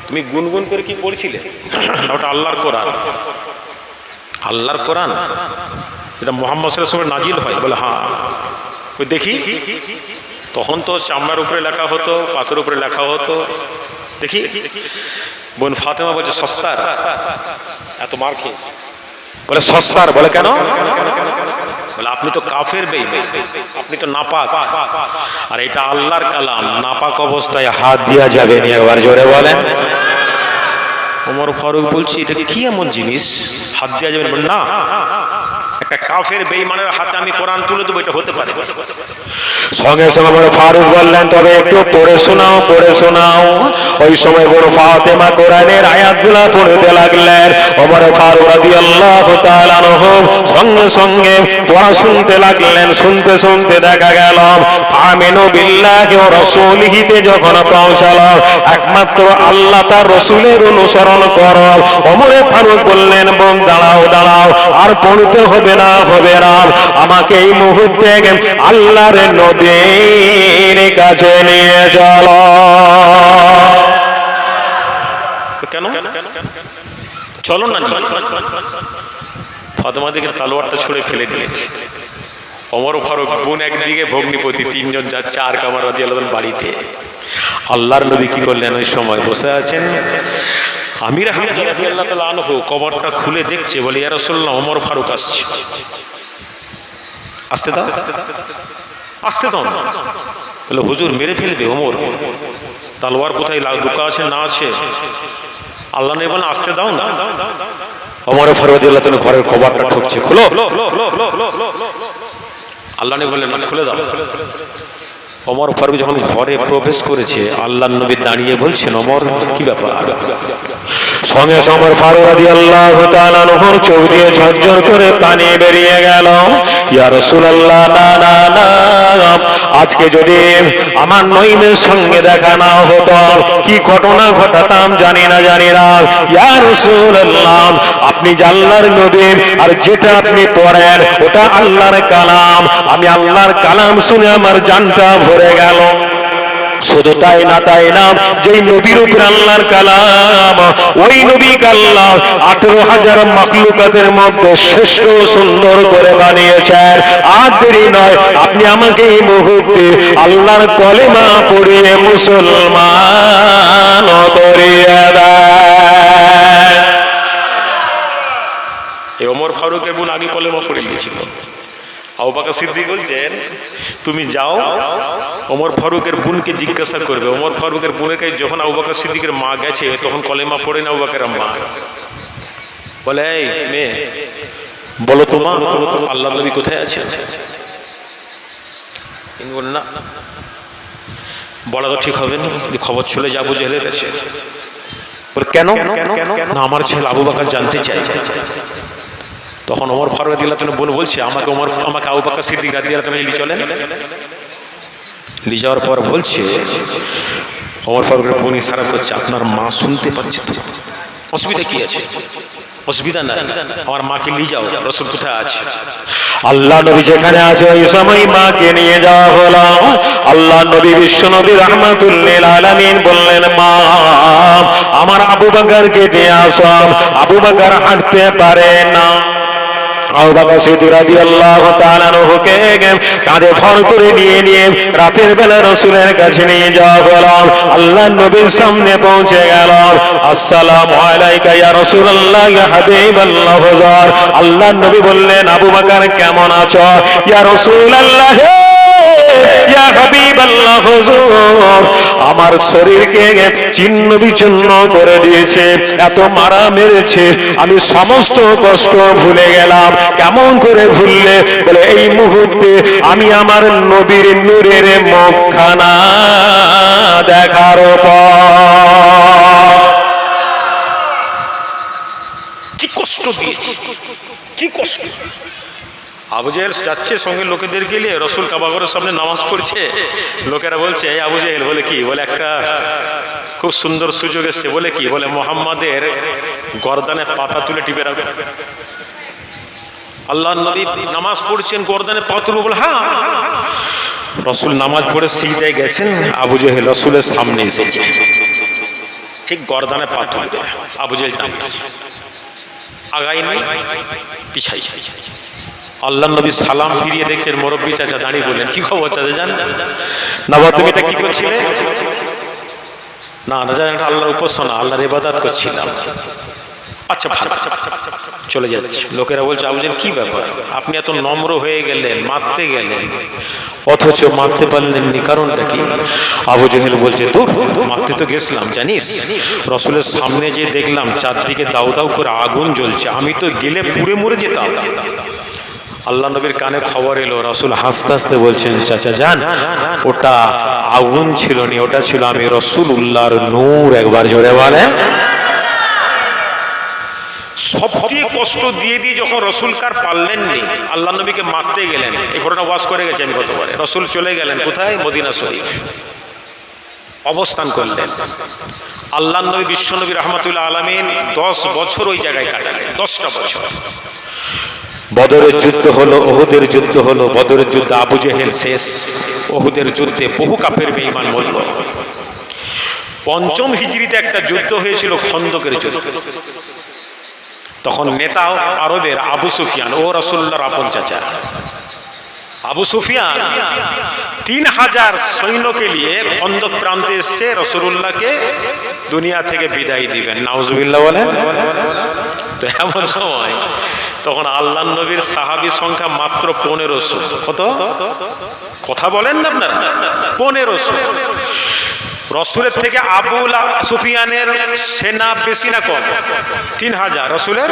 Speaker 1: তুমি গুনগুন করে কি পড়ছিলে? ওটা আল্লাহর কোরআন। আল্লাহর কোরআন এটা মুহাম্মদ সাল্লাল্লাহু আলাইহি ওয়াসাল্লাম নাজিল হয়? বলে হ্যাঁ। ওই দেখি। তখন তো চামড়ার উপরে লেখা হতো, পাথরের উপরে লেখা হতো। দেখি। বোন ফাতেমা বলছে সস্তার, এত মার খেয়েছে।
Speaker 2: বলে সস্তার? বলে কেন?
Speaker 1: বলে আপনি তো কাফের বেঈমান, আপনি তো নাপাক, আর এটা আল্লাহর কালাম, নাপাক অবস্থায় হাত দেওয়া যাবে না। একবার জোরে বলেন। ওমর ফারুক বলছি এটা কি এমন জিনিস হাত দেওয়া যাবে না? একটা কাফের বেঈমানের হাতে আমি কোরআন তুলে দেবো, এটা হতে পারে?
Speaker 2: সঙ্গে সঙ্গে বড় ফারুক বললেন, তবে একটু পড়ে শোনাও, পড়ে শোনাও। ওই সময় বড় ফাতেমা কোরআনের আয়াতগুলা পড়তে লাগলেন। ওমর ফারুক রাদিয়াল্লাহু তাআলা আনহু সঙ্গে সঙ্গে পড়া শুনতে লাগলেন। শুনতে শুনতে দেখা গেল আমিনু বিল্লাহি ওয়া রাসূলিহিতে যখন পৌঁছালো, একমাত্র আল্লাহ তার রাসূলের অনুসরণ করো। ওমর ফারুক বললেন, বোন দাঁড়াও দাঁড়াও, আর পড়তে হবে না, হবে না, আমাকে এই মুহূর্তে আল্লাহর নবীর কাছে নিয়ে চলো।
Speaker 1: কেন চলো না, ফাতেমা দিকে তালোয়ারটা ছুঁড়ে ফেলে দিয়েছে। ওমর ফারুক বোন একদিকে, ভগ্নিপতি, তিনজন যাচ্ছে আর কামার রাদিয়াল্লাহু আনহু বাড়িতে। আল্লাহর নবী কি করলেন, ওই সময় বসে আছেন। আমির রাদিয়াল্লাহু তাআলা আনহু কবরটা খুলে দেখছে, বলে ইয়া রাসূলুল্লাহ, ওমর ফারুক আসছে। আসতে দাও, আসতে দাও। বলে হুজুর মেরে ফেলবে ওমর, তালোয়ার কোথায় লুকা আছে না আছে। আল্লাহ নবী বলেন আসতে দাও না।
Speaker 2: ওমর ফারুক রাদিয়াল্লাহু তাআলা ঘরের কবাটটা ঠুকছে, খুলো।
Speaker 1: আল্লাহ নবী বললেন খুলে দাও। ওমর ফারুক যখন ঘরে প্রবেশ করেছে, আল্লাহর নবী দাঁড়িয়ে বলছেন, ওমর কি ব্যাপার?
Speaker 2: সঙ্গে ওমর ফারুক রাদিয়াল্লাহু তাআলা আনহুর চোখ দিয়ে ঝরঝর করে পানি বেরিয়ে গেল। ইয়া রাসূলুল্লাহ, না না না, আজকে যদি আমার নইমের সঙ্গে দেখা না হতো, কি ঘটনা ঘটাতাম জানি না, জানি না। ইয়া রাসূলুল্লাহ, আপনি যে আল্লাহর নবী, আর যেটা আপনি পড়েন ওটা আল্লাহর কালাম। আমি আল্লাহর কালাম শুনে আমার জানটা ভরে গেল। শুধু তাই না, তাই না, যেই নবীর উপর আল্লাহর কালাম, ওই নবীকে আল্লাহ 18,000 মাখলুকাতের মধ্যে শ্রেষ্ঠ সুন্দর করে বানিয়েছেন। আর দেরি নয়, আপনি আমাকে এই মুহূর্তে আল্লাহর কলেমা পড়িয়ে মুসলমান করিয়ে দেন।
Speaker 1: এই ওমর ফারুকের বোন আগে কলেমা পড়ে দিয়েছিল। আবু বকর সিদ্দিক বলছেন, তুমি যাও ওমর ফারুকের বোনকে জিজ্ঞাসা করবে। ওমর ফারুকের বোনের কাছে যখন আবু বকর সিদ্দিকের মা গেছে, তখন কলেমা পড়ে না আবু বকরের মা। বলে, এই মেয়ে, বলো তো মা, আল্লাহর নবী কোথায় আছে? না, বলা তো ঠিক হবে না, খবর চলে যাবো আবু জেহেলের কাছে। বলে কেন? না, আমার ছেলে আবু বকর জানতে চাই। তখন ওমর ফারুক রাদিয়াল্লাহু তাআলা বোন বলছে, আমাকে আবু বকর সিদ্দিক রাদিয়াল্লাহু তাআলা নিয়ে চলেন। নিয়ে যাওয়ার পর বলছে, ওমর ফারুকের বোন ইশারা করছে, আপনার মা শুনতে পাচ্ছে তো, অসুবিধা কি আছে? অসুবিধা নাই, আমার মাকে নিয়ে যাও, রাসূল কোথায় আছে?
Speaker 2: আল্লাহ নবী যেখানে আছে ওই সময় মাকে নিয়ে যাওয়া হলো। আল্লাহ নবী বিশ্ব নবী রাহমাতুল লিল আলামিন বললেন, মা, আমার আবু বকরকে নিয়ে আসো। আবু বকর হাঁটতে পারে না। আবু বকর সিদ্দিক রাদিয়াল্লাহু তাআলা আনহুকে কাঁধে ভর করে নিয়ে রাতের বেলা রাসূলের কাছে নিয়ে যাওয়া হলো। আল্লাহর নবীর সামনে পৌঁছে গেল। আসসালামু আলাইকা ইয়া রাসূলুল্লাহ, ইয়া হাবিবাল্লাহ। হুজুর, আল্লাহর নবী বললেন, আবু বকর কেমন আছো? ইয়া রাসূলুল্লাহ, ইয়া হাবিবাল্লাহ, হুজুর, আমার শরীরকে চিহ্ন বিচ্ছিন্ন করে দিয়েছে, এত মারা মেরেছে, আমি সমস্ত কষ্ট ভুলে গেলাম। কেমন করে ভুললে? বলে, এই মুহূর্তে আমি আমার নবীর নূরের মুখখানা দেখার পর।
Speaker 1: কি কষ্ট দিয়েছে, কি কষ্ট। আবু জেহেল যাচ্ছে সঙ্গে লোকেদের গেলে, রসুল কাবাগরের সামনে নামাজ পড়ছে। লোকেরা বলছে, এই আবু জেহেল, বলে কি? বলে একটা খুব সুন্দর সুযোগ এসছে। বলে কি? বলে মুহাম্মাদের গর্দানে পাতা তুলে টিপে রাখবে। আল্লাহর নবী নামাজ পড়ছেন, গর্দানে পাতা তুলবে। বলে হ্যাঁ। রসুল নামাজ পড়ে সিজদায় গেছেন, আবু জেহেল রসুলের সামনে এসেছে, ঠিক গর্দানে পা তুলবে। আবু জেহেল দাঁড়িয়েছে, আগাই নেই, পিছাই। আল্লাহর নবী সালাম ফিরিয়ে দেখছেন মুরব্বী চাচা দাঁড়িয়ে। বললেন, কি খবর চাচা জান? না বাবা, তুমি এটা কি করছিলে? না না জানেন, আল্লাহর উপাসনা, আল্লাহর ইবাদত করছিলাম। আচ্ছা ভালো, চলে যাচ্ছে। লোকেরা বলছে, আবু জেহেল কি ব্যাপার, আপনি এত নম্র হয়ে গেলেন, মারতে গেলেন, অথচ মারতে পারলেননি, কারণটা কি? আবু জেহেল বলছে, দূর, মারতে তো গেছিলাম, জানিস রসুলের সামনে যে দেখলাম চারদিকে দাউ দাউ করে আগুন জ্বলছে, আমি তো গেলে পুড়ে মরে যেতাম। আল্লাহ নবীর কানে খবর এলো, রাসূল হাসতে হাসতে বলছেন, চাচা যান, ওটা আগুন ছিল না, ওটা ছিল আমি রাসূলুল্লাহর নূর। একবার জোরে বলেন। সবচেয়ে কষ্ট দিয়ে দিয়ে যখন রসুল কার পারলেন নি, আল্লাহ নবীকে মারতে গেলেন। এই ঘটনা ওয়াজ করে গেছে আমি গতবারে। রসুল চলে গেলেন কোথায়? মদিনা শরীফ অবস্থান করলেন। আল্লাহ নবী বিশ্ব নবী রহমাতুল্লাহ আলামিন 10 বছর ওই জায়গায় কাটালেন। 10টা বছর। বদরের যুদ্ধ হলো, ওহুদের যুদ্ধ হলো। বদরের যুদ্ধে আবু জেহেল শেষ, ওহুদের যুদ্ধে বহু কাফের বেঈমান মরল। পঞ্চম হিজরিতে একটা যুদ্ধ হয়েছিল, খন্দকের যুদ্ধ। তখন নেতা আরবের আবু সুফিয়ান, ও রাসূলুল্লাহর আপন চাচা। আবু সুফিয়ান 3000 সৈন্যকে নিয়ে খন্দক প্রান্তে এসছে রাসূলুল্লাহকে দুনিয়া থেকে বিদায় দিবেন। নাউজুবিল্লাহ বলেন। তো এমন সময় তখন আল্লাহ নবীর সাহাবী সংখ্যা মাত্র 1500। কত? কথা বলেন না আপনারা? 1500। রসুলের থেকে আবু সুফিয়ানের সেনা বেশি না কম? 3000, রসুলের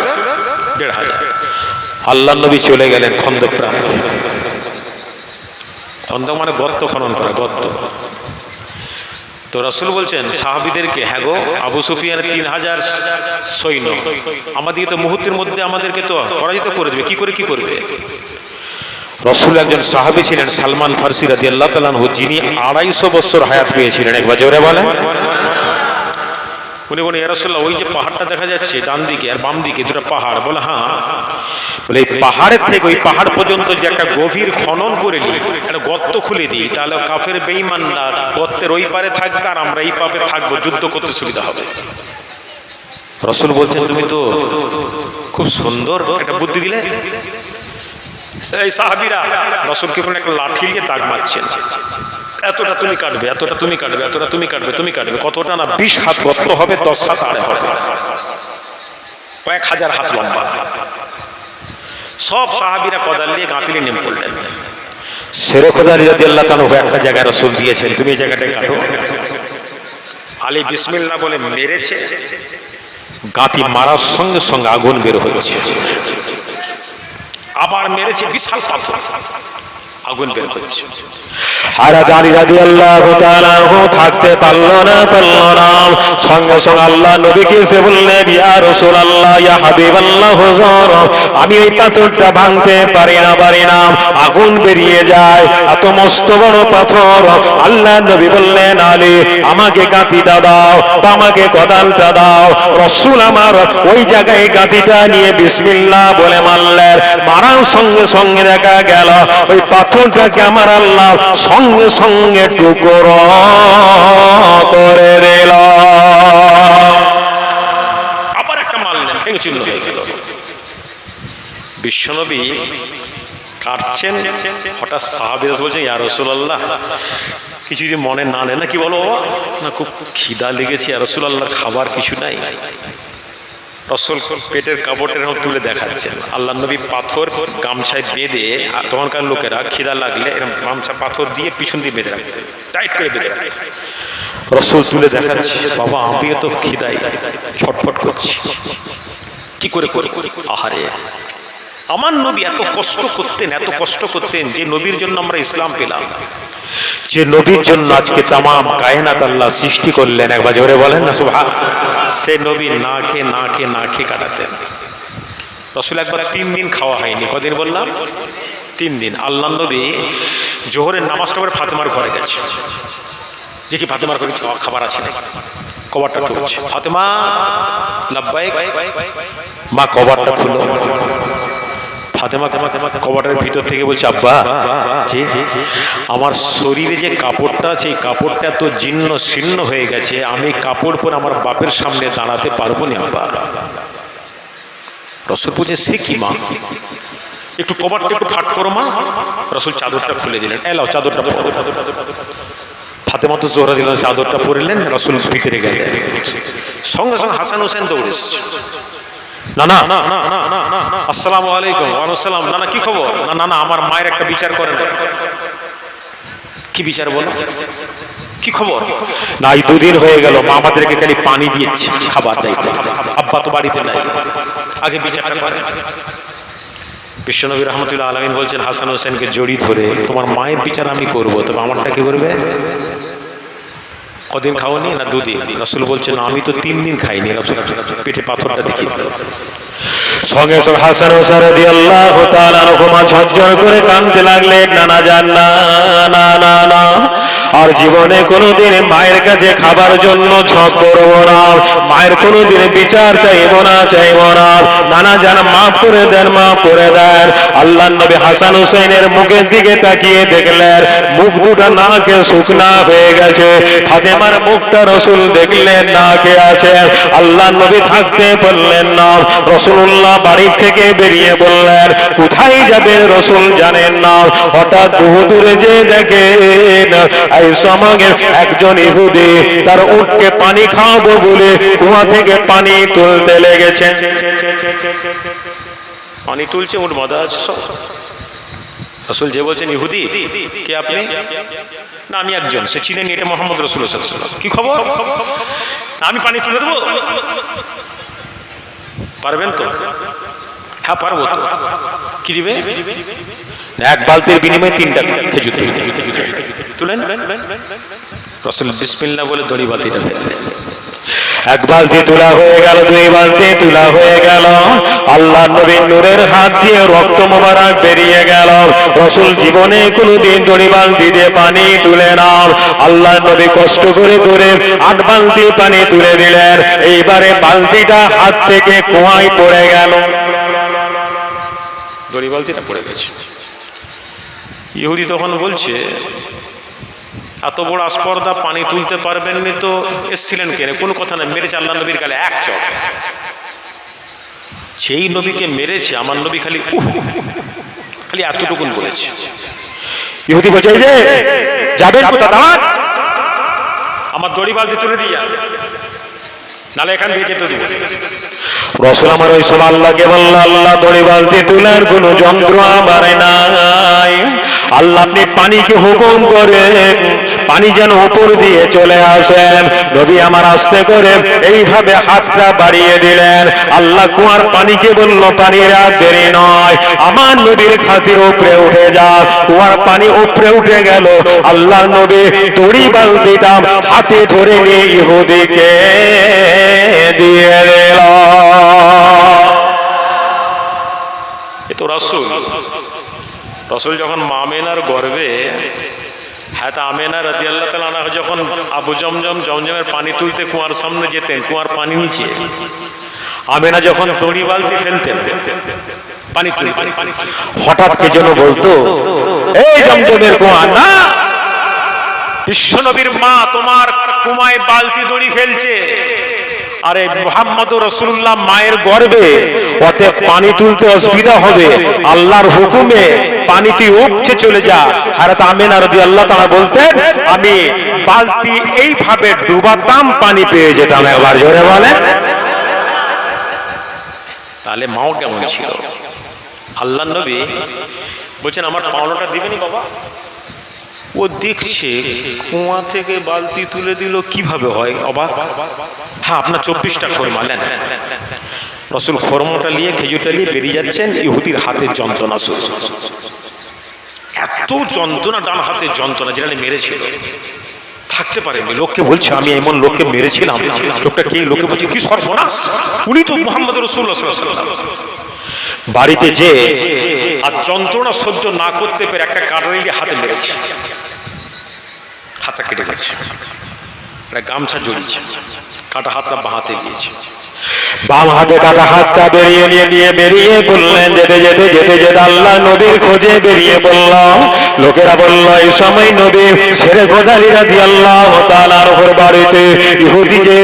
Speaker 1: 1500। আল্লাহ নবী চলে গেলেন খন্দক প্রান্তে। খন্দক মানে গর্ত খনন করা, গর্ত। তো রসুল বলছেন সাহাবীদেরকে, হ্যাঁ গো, আবু সুফিয়ানের 3000 সৈন্য আমাদেরকে তো মুহূর্তের মধ্যে আমাদেরকে তো পরাজিত করে দেবে। কি করবে? রসুল একজন সাহাবী ছিলেন, সালমান ফারসি রাদিয়াল্লাহু তাআলা আনহু, যিনি 250 বছর হায়াত পেয়েছিলেন। একবার জোরে বলেন। উনি বলেন, ইয়া রাসূলুল্লাহ, ওই যে পাহাড়টা দেখা যাচ্ছে ডান দিকে আর বাম দিকে দুটো পাহাড়। বলে হ্যাঁ। বলে এই পাহাড়ের থেকে ওই পাহাড় পর্যন্ত যে একটা গভীর খনন করে নিই, একটা গর্ত খুলে দিই, তাহলে কাফের বেঈমানরা গর্তের ওই পারে থাকবে আর আমরা এই পারে থাকবো, যুদ্ধ করতে সুবিধা হবে। রসুল বলছেন, তুমি তো খুব সুন্দর একটা বুদ্ধি দিলে। এই সাহাবীরা রাসূলকে কোন একটা লাঠি দিয়ে দাগ মারছেন, এতটা তুমি কাটবে, এতটা তুমি কাটবে, এতটা তুমি কাটবে, তুমি কাটবে। কতটা না? 20 হাত গর্ত হবে, 10 হাত আড়ে হবে, কয়েক হাজার হাত লম্বা। সব সাহাবীরা কোদাল দিয়ে গাঁথিয়ে নেমে পড়লেন। শেরে খোদারি রাদিয়াল্লাহু তাআলা একটা জায়গায় রাসূল দিয়েছেন, তুমি এই জায়গাটায় কাটো। আলী বিসমিল্লাহ বলে মেরেছে, গাঁথি মারার সঙ্গে সঙ্গে আগুন বের হয়েছে। আবার মেরেছে, বিশাল পাথর, আগুন বের হচ্ছে। আর আলী রাদিয়াল্লাহু তাআলা থাকতে পারল না। সঙ্গে সঙ্গে আল্লাহ নবীকে এসে বললেন, ইয়া রাসূলুল্লাহ, ইয়া হাবিবাল্লাহ, হুজুর, আমি এই পাথরটা ভাঙতে পারি না, আগুন বেরিয়ে যায়, এত মস্ত বড় পাথর। আল্লাহ নবী বললেন, আলী, আমাকে গাঁথিটা দাও বা আমাকে কোদালটা দাও। রাসূল আমার ওই জায়গায় গাঁথিটা নিয়ে বিসমিল্লাহ বলে মারলেন। মারার সঙ্গে সঙ্গে দেখা গেল ওই পাথরটাকে আমার আল্লাহ সঙ্গে সঙ্গে টুকরো করে দিল। আবার একটা মারলেন, ভেঙে চূর্ণ হয়ে গেল। বিশ্বনবী কাটছেন, হঠাৎ সাহাবীরা বলছেন, ইয়া রাসূলুল্লাহ, কিছু যদি মনে না নেন। না, কি বলো? না, খুব খিদা লেগেছে ইয়া রাসূলুল্লাহ, খাবার কিছু নাই। রসুল পেটের কাপড়ের তুলে দেখাচ্ছেন। আল্লাহ নবী পাথর গামছায় বেঁধে, তখনকার লোকেরা খিদা লাগলে এরকম গামছা পাথর দিয়ে পিছন দিয়ে বেঁধে রাখতেন, টাইট করে বেঁধে রাখতেন। রসুল তুলে দেখাচ্ছে, বাবা আমিও তো খিদাই, ছটফট করছি, কি করে করি। আহারে, আমার নবী এত কষ্ট করতেন, যে নবীর জন্য আমরা ইসলাম পেলাম, যে নবীর জন্য আজকে তামাম কায়নাত আল্লাহ সৃষ্টি করলেন। একবার জোরে বলেন না সুবহান। সে নবী না খেয়ে কাটাতেন। রাসূল একবার 3 দিন খাওয়া হয়নি। কদিন বললাম? 3 দিন। আল্লাহ নবী জোহরের নামাজটা পড়ে ফাতেমার ঘরে গেছে। দেখি ফাতেমার ঘরে খাবার আছে না, কবারটা খুলছে। ফাতেমা, লাব্বাইক। মা কবারটা খুলো। ফাতেমা কবারের ভিতর থেকে বলছে, আব্বা, জি, আমার শরীরে যে কাপড়টা আছে, এই কাপড়টা এত জীর্ণ শীর্ণ হয়ে গেছে, আমি কাপড় পরে আমার বাপের সামনে দাঁড়াতে পারবো না আব্বা। রসুল বলছে, সে কি মা, একটু কবারটা একটু ফাট করো মা। রসুল চাদরটা খুলে দিলেন, এলাও চাদরটা পরো। ফাতেমা তো জোহরা দিলেন, চাদরটা পরলেন, রসুল ভিতরে গেলেন। সঙ্গে সঙ্গে হাসান হোসেন দৌড়ে এসেছে। না, আসসালামু আলাইকুম। ওয়ালাইকুম আসসালাম। না, কি খবর? না, আমার মায়ের একটা বিচার করেন। কি বিচার বলো? কি খবর? না, এই 2 দিন হয়ে গেল, মা আমাদেরকে খালি পানি দিয়েছে, খাবার দেয়। আব্বা তো বাড়িতে নাই, আগে বিচারটা করেন। বিশ্বনবী রহমতুল্লাহ আলামিন বলছেন হাসান হোসেনকে জড়ি ধরে, তোমার মায়ের বিচার আমি করব, তবে আমারটা কি করবে? কদিন খাওনি? না 2 দিন। রাসূল বলছেন আমি তো 3 দিন খাইনি। রাসূল পেটে পাথরটা দেখিয়ে দিল।
Speaker 2: সঙ্গে সঙ্গে হাসান হোসেন রাদিয়াল্লাহু তাআলা আনহুমা ঝরঝর করে কাঁদতে লাগলেন, না যান না, না না না, আর জীবনে কোনোদিন মায়ের কাছে খাবার জন্য ঝক করব না, মায়ের কোনোদিন বিচার চাইব না, নানা যান মাফ করে দেন, মাফ করে দেন। আল্লাহর নবী হাসান হোসেনের মুখের দিকে তাকিয়ে দেখলেন মুখ দুটো নাকে শুকনা হয়ে গেছে। ফাতেমার মুখটা রাসূল দেখলেন নাকে আছে। আল্লাহর নবী থাকতে পারলেন না। রাসূলুল্লাহ বাড়ি থেকে বেরিয়ে বললেন, কোথায় যাবে রাসূল জানেন না। হঠাৎ বহু দূরে যে দেখেন এই সমাজে একজন ইহুদি তার উটকে পানি খাওয়াবো বলে কুয়া থেকে পানি তুলতে লেগেছে।
Speaker 1: পানি তুলছে, উট বাঁধা আছে সব। রাসূল যে বলছেন ইহুদি, কে আপনি? না আমি একজন। সে চিনেন এটা মোহাম্মদ রাসূলুল্লাহ সাল্লাল্লাহু আলাইহি ওয়াসাল্লাম। কি খবর? আমি পানি তুলে দেবো? পারবেন তো? হ্যাঁ পারবো তো। কি দিবে?
Speaker 2: এক বালতির বিনিময়ে 3টা খেজুর
Speaker 1: তুলেন। রাসূল বিসমিল্লাহ বলে দড়ি বাতিটা ফেললেন।
Speaker 2: এক বালতি তোলা হয়ে গেল, 2 বালতি তোলা হয়ে গেল। আল্লাহ নবীর নূরের হাত দিয়ে রক্ত মোবারক বেরিয়ে গেল। রাসূল জীবনে কোনোদিন দড়ি বালতি দিয়ে পানি তুলে না। আল্লাহ নবী কষ্ট করে 8 বালতি পানি তুলে দিলেন। এইবারে বালতিটা হাত থেকে কুয়ায় পড়ে গেল,
Speaker 1: দড়ি বালতিটা পড়ে গেছে। ইহুদি তখন বলছে, এত বড় আসপর্দা, পানি তুলতে পারবেন নি তো এসছিলেন কেন? কোনো কথা না, মেরেছে আল্লাহ নবীর গালে এক চড়। সেই নবীকে মেরেছে আমার নবী খালি খালি এতটুকুন বলেছে।
Speaker 2: ইহুদি বলছে যে যাবেন কোথা, দাঁড়ান,
Speaker 1: আমার দড়ি বালতি তুলে দিয়া, নালে এখান থেকে যেতে দেবো।
Speaker 2: রাসূল আমার ওই সব আল্লাহকে বলল, আল্লাহ দড়ি বালতি তোলার কোনো যন্ত্র আমার নাই। আল্লাহ আপনি পানিকে হুকুম করেন পানি যেন উপর দিয়ে চলে আসেন। নবী আমার আস্তে করে এইভাবে হাতটা বাড়িয়ে দিলেন। আল্লাহ কুয়ার পানিকে বলল, পানির আর দেরি নয়, আমার নবীর খাতির উপরে উঠে যা। কুয়ার পানি উপরে উঠে গেল। আল্লাহ নবী দড়ি বালতিটা হাতে ধরে নিয়ে ইহুদিকে দিয়ে দিল।
Speaker 1: এ তো রাসূল। রাসূল যখন মা আমেনার গর্ভে, হ্যাঁ তা আমেনা রাদিয়াল্লাহু তাআলা আনহা যখন আবু জমজমের পানি তুলতে কুয়ার সামনে যেতেন, কুয়ার পানি নিচে আমেনা যখন দড়ি বালতি ফেলতেন পানি তুলতেন,
Speaker 2: হঠাৎ কে যেন বলতো, এই জমজমের কুয়া না,
Speaker 1: বিশ্বনবীর মা তোমার কুয়ায় বালতি দড়ি ফেলছে। আরে মুহাম্মদুর রাসূলুল্লাহ মায়ের গর্ভে,
Speaker 2: ওতে পানি তুলতে অসুবিধা হবে, আল্লাহর হুকুমে পানিতে উপচে চলে যা। হযরত আমিনা রাদিয়াল্লাহু তাআলা বলতেন, আমি বালতি এইভাবে ডুবাতাম, পানি পেয়ে যেতাম। একবার জোরে বলেন।
Speaker 1: তাহলে মাও কেমন ছিল? আল্লাহ নবী বলছেন আমার পাওনাটা দিবেনি বাবা? ও দেখছে কুয়া থেকে বালতি তুলে দিল, কিভাবে হয় অবাক। হ্যাঁ আপনার 24টা খরমা নেন। রাসূল খরমটা নিয়ে, খেজুরটা নিয়ে বেরিয়ে যাচ্ছেন। ইহুদির হাতের যন্ত্রণা শুরু, এত যন্ত্রণা, ডান হাতের যন্ত্রণা, যেটা মেরেছিল থাকতে পারেনি। লোককে বলছে আমি এমন লোককে মেরেছিলাম। লোকটা কে? লোকে বলছে কি সর্বনাশ, উনি তো মুহাম্মদ রাসূলুল্লাহ সাল্লাল্লাহু আলাইহি ওয়াসাল্লাম। বাড়িতে যে আর যন্ত্রণা সহ্য না করতে পেরে একটা কাঁটারি দিয়ে হাতে মেরেছে, হাতটা কেটে গেছে। একটা গামছা জড়িয়েছে, কাটা হাতটা বাঁ হাতে গিয়েছে।
Speaker 2: বাম হাতে কাটা হাতটা বেরিয়ে বললেন, যেতে যেতে যেতে যেতে আল্লাহ নবীর খোঁজে বেরিয়ে বললাম। লোকেরা বলল এই সময় নবী ছেড়ে গোদালি রাদিয়াল্লাহু তাআলার উপর বাড়িতে ইহুদি যে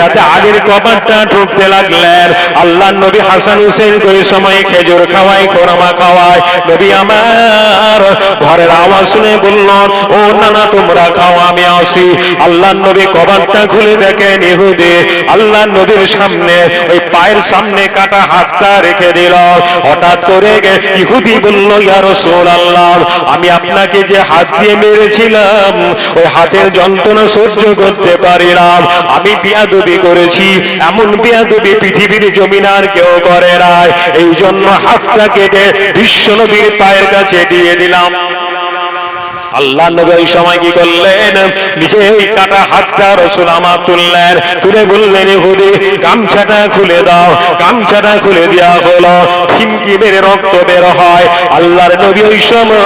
Speaker 2: রাতে আলীর কবরটা ঢুকতে লাগলেন। আল্লাহ নবী হাসান হুসেন ওই সময় খেজুর খাওয়ায়, খোরমা খাওয়ায়। নবী আমার ঘরের আওয়াজ শুনে বলল, ও নানা তোমরা খাও, আমি আসি। আল্লাহ নবী কবরটা খুলে দেখেন ইহুদি আল্লাহ নবীর সামনে ওই পায়ের সামনে কাটা হাতটা রেখে দিল। হঠাৎ করে ইহুদি বলল, ইয়া রাসূলুল্লাহ, আমি আপনাকে যে হাত দিয়ে মেরেছিলাম ওই হাতের যন্ত্রণা সহ্য করতে পারি না, আমি বেয়াদবি করেছি, এমন বেয়াদবি পৃথিবীর জমিন আর কেউ করে না, এই জন্য হাতটা কেটে বিশ্বনবীর পায়ের কাছে দিয়ে দিলাম। আল্লাহ নবী ওই সময় কি করলেন, নিজে এই কাটা হাতটা রাসূল আমার তুললেন, তুলে বললেন, ইহুদি গামছাটা খুলে দাও। গামছাটা খুলে দেওয়া হলো, ফিনকি মেরে রক্ত বের হয়। আল্লাহর নবী ওই সময়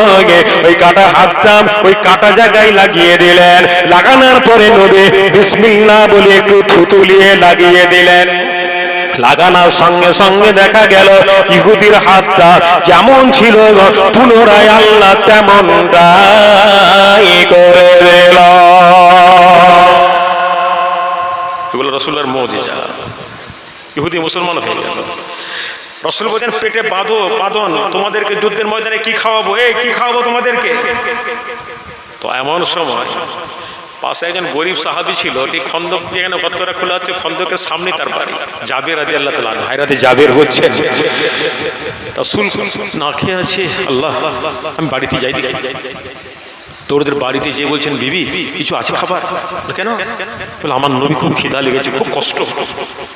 Speaker 2: ওই কাটা হাতটা ওই কাটা জায়গায় লাগিয়ে দিলেন। লাগানোর পরে নবী বিসমিল্লাহ বলে একটু থুতুলিয়ে লাগিয়ে দিলেন। লাগানোর সঙ্গে সঙ্গে দেখা গেল ইহুদির হাতটা যেমন ছিল পুনরায় আল্লাহ তেমনটাই করে দিল।
Speaker 1: এগুলো রাসূলের মুজিজা। ইহুদি মুসলমান হয়ে গেল। রাসূল বলেন, পেটে বাঁধন, তোমাদেরকে যুদ্ধের ময়দানে কি খাওয়াবো, কি খাওয়াবো তোমাদেরকে। তো এমন সময় পাশে একজন গরিব সাহাবী ছিল, ঠিক খন্দক যেখানে গর্তটা খোলা হচ্ছে, খন্দকের সামনে তার বাড়ি। জাবের রাদিয়াল্লাহু তাআলা আনহু, হায়রাতে জাবের হচ্ছেন, রাসূল না খেয়ে আছে, আল্লাহ আমি বাড়িতে যাই। তোদের বাড়িতে যেয়ে বলছেন, বিবি কিছু আছে খাবার? কেন? বলে, আমার নবী খুব খিদা লেগেছে, খুব কষ্ট,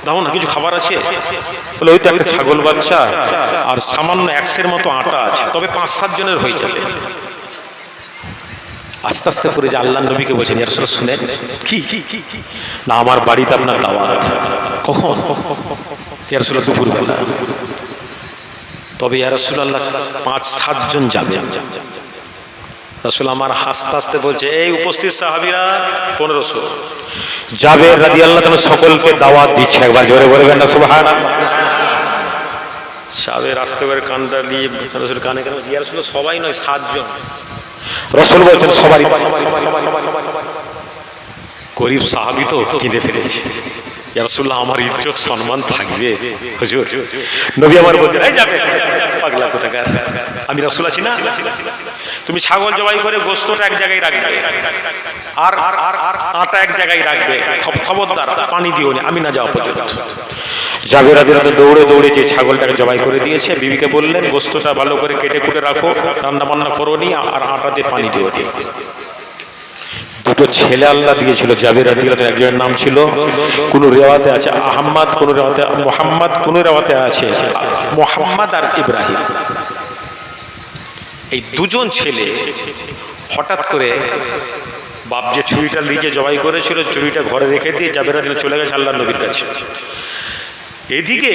Speaker 1: দাও না কিছু খাবার আছে। বলে, ওই তো একটা ছাগল বাচ্চা আর সামান্য 100 মতো আটা আছে, তবে 5-7 জনের হয়ে যাবে। আস্তে আস্তে করে যে আল্লাহ নবীকে বলছেন, ইয়া রাসূলুল্লাহ শুনেন, কি না আমার বাড়িতে আপনার দাওয়াত। কখন? ইয়া রাসূলুল্লাহ দুপুরবেলা। তবে ইয়া রাসূলুল্লাহ 5-7 জন যাবে। রাসূল আমার হাসতে হাসতে বলছে, এই উপস্থিত সাহাবীরা 1500।
Speaker 2: জাবের রাদিয়াল্লাহু তাআলা সকলকে দাওয়াত দিচ্ছে, একবার জোরে বলবেন না সুবহানাল্লাহ।
Speaker 1: সাহাবী আস্তে করে কানটা নিয়ে রাসূল কানে কানে, ইয়া রাসূলুল্লাহ সবাই নয় 7 জন।
Speaker 2: রাসূল বলছেন সবাই।
Speaker 1: গরিব সাহাবী তো কেঁদে ফেলেছে, ইয়া রাসূলুল্লাহ আমার ইজ্জত সম্মান থাকবে হুজুর। নবী আমার বলছেন, এই যাবে পাগলা কোথাকার, আমি রাসূল আছি না? তুমি ছাগল জবাই করে গোশতটা এক জায়গায় রাখবে আর আটা এক জায়গায় রাখবে, খবরদার পানি দিও না আমি না যাওয়া পর্যন্ত। জাবের রাদিয়াল্লাহু দৌড়ে দৌড়ে যে ছাগলটাকে জবাই করে দিয়েছে, বিবিকে বললেন গোশতটা ভালো করে কেটে কুটে রাখো, রান্না বান্না করো নি, আর আটা দিয়ে পানি দিও নি। দুটো ছেলে আল্লাহ দিয়েছিল জাবের রাদিয়াল্লাহু তাআলা, একজনের নাম ছিল, কোন রিওয়ায়াতে আছে আহমদ, কোন রিওয়ায়াতে মুহাম্মদ, কোন রিওয়ায়াতে আছে মুহাম্মদ আর ইব্রাহিম। এই দুজন ছেলে হঠাৎ করে বাপ যে ছুরিটা নিজে জবাই করেছিল, ছুরিটা ঘরে রেখে দিয়ে জাবের রাদিয়াল্লাহু চলে গেছে আল্লাহর নবীর কাছে। এদিকে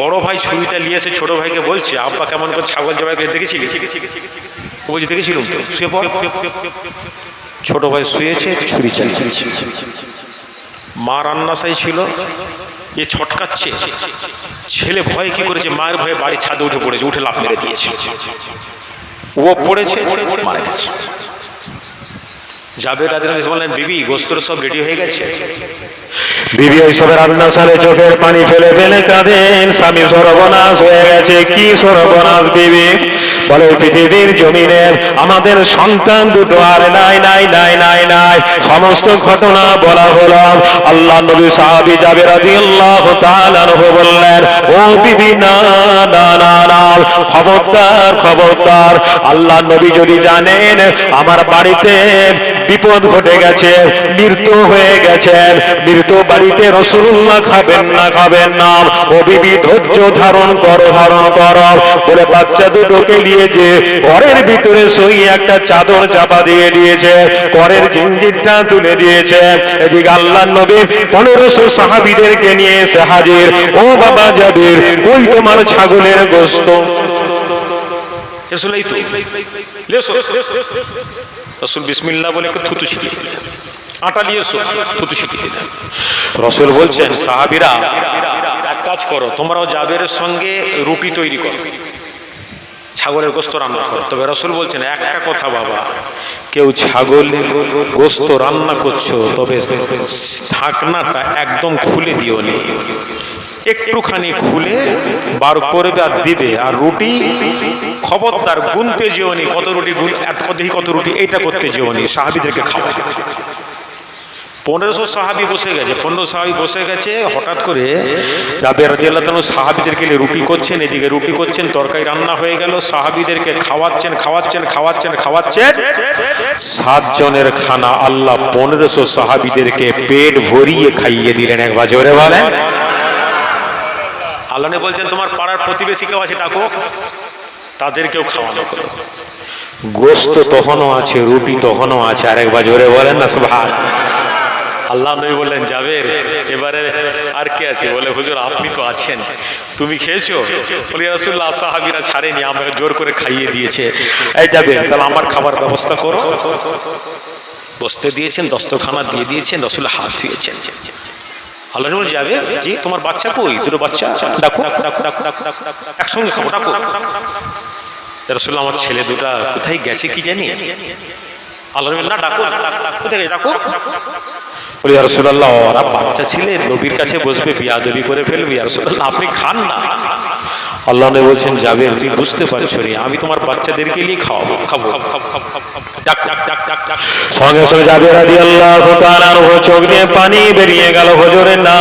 Speaker 1: বড় ভাই ছুরিটা নিয়ে এসে ছোট ভাইকে বলছে, আব্বা কেমন করে ছাগল জবাই করে দেখেছিলি? ও বলছে, দেখেছিলাম তো। শুয়ে পড়। ছোট ভাই শুয়েছে, ছুরি চালিয়েছে। মা রান্নাশাই ছিল, এ ছটকাচ্ছে। ছেলে ভয়ে কি করেছে, মায়ের ভয়ে বাড়ি ছাদে উঠে পড়েছে, উঠে লাফ মেরে দিয়েছে। ও পড়েছে, মারা গেছে। জাবের রাদিয়াল্লাহু বললেন, বিবি গোশতটা সব রেডি হয়ে গেছে?
Speaker 2: বিবি ওইসবে রান্না সারে চোখের পানি ফেলে ফেলে কাঁদেন, স্বামী সর্বনাশ হয়ে গেছে। কি সর্বনাশ বিবি? বলে, পৃথিবীর জমিনে আমাদের সন্তান দুটো আর নাই নাই নাই নাই নাই। সমস্ত ঘটনা বলা হলো। আল্লাহ নবী সাহাবী জাবের রাদিয়াল্লাহু তাআলা আনহু বললেন, ও বিবি না না না না, খবরদার খবরদার, আল্লাহ নবী যদি জানেন আমার বাড়িতে বিপদ ঘটে গেছে, মৃত্যু হয়ে গেছে, মৃত্যু বাড়িতে রাসূলুল্লাহ খাবেন না খাবেন না। ও বিবি ধৈর্য ধারণ করো ধারণ করো বলে বাচ্চা দুটোকে নিয়ে যে ঘরের ভিতরে সই একটা চাদর চাপা দিয়ে দিয়েছে, ঘরের জিঞ্জিরটা তুলে দিয়েছে। এদিকে আল্লাহর নবী 1500 সাহাবীদেরকে নিয়ে এসে হাজির। ও বাবা জাবির, ওই তোমার ছাগলের গোশত।
Speaker 1: রাসূল এই তো লেসো। রাসূল বিসমিল্লাহ বলে একটু থুতু ছিটিয়ে দিলেন, আটা নিয়ে এসো, থুতু ছিটিয়ে দিলেন। রাসূল বলছেন, সাহাবীরা এক কাজ করো, তোমরাও জাবেরের সঙ্গে রুটি তৈরি করো, ছাগলের গোশত রান্না করো। তবে রাসূল বলছেন, একটা কথা বাবা, কেউ ছাগলের গোশত রান্না করছো, তবে ঢাকনাটা একদম খুলে দিও নি, একটুখানি খুলে বার করবে আর দিবে। আর রুটি খবরদার গুনতে যেও নি, কত রুটি গুন, কত রুটি, এইটা করতে যেও নি, সাহাবীদেরকে খাওয়া। 1500 সাহাবী বসে গেছে, 15 সাহাবী বসে গেছে। হঠাৎ করে জাবের রাদিয়াল্লাহু তাআলা সাহাবীদেরকে নিয়ে রুটি করছেন, এদিকে রুটি করছেন, তরকারি রান্না হয়ে গেল, সাহাবীদেরকে খাওয়াচ্ছেন। 7 জনের খানা আল্লাহ 1500 সাহাবীদেরকে পেট ভরিয়ে খাইয়ে দিলেন। একবার জোরে বলেন। আল্লাহ বলছেন তোমার পাড়ার প্রতিবেশী কেউ আছে ডাকো, তাদেরকেও খাওয়ানো হলো। গোশত তখনও আছে, রুটি তখনও আছে। আরেকবার জোরে বলেন না সুবহানাল্লাহ। আল্লাহ নবী বললেন জাবের এবারে আর কে আছে? বলে হুজুর আপনি তো আছেন, তুমি খেয়েছো? বলি ইয়া রাসূলুল্লাহ সাহাবীরা ছাড়েনি, আমাকে জোর করে খাইয়ে দিয়েছে। এই জাবের তাহলে আমার খাবার ব্যবস্থা করো। বসতে দিয়েছেন, দস্তরখানা দিয়ে দিয়েছেন, রাসূল হাত ধুয়েছেন। আল্লাহ নবী যাবে জি তোমার বাচ্চা কই? দুটো বাচ্চা ডাকো, একসঙ্গে খাবো, ডাকো। রাসূলুল্লাহ আমার ছেলে দুটা কোথায় গেছে কি জানি। আল্লাহ নবী না ডাকো, কোথায় ডাকো। বলি ইয়া রাসূলুল্লাহ ওরা বাচ্চা ছেলে নবীর কাছে বসবে, বিয়াদবি করে ফেলবে। ইয়া রাসূলুল্লাহ আপনি খান না। আল্লাহ নবী বলছেন যাবে তুই বুঝতে পারছো রে, আমি তোমার বাচ্চাদেরকে নিয়ে খাওয়াবো, খাবো। সঙ্গে সঙ্গে জাবের রাদিয়াল্লাহু তাআলা চোখ দিয়ে পানি বেরিয়ে গেল। হুজুর না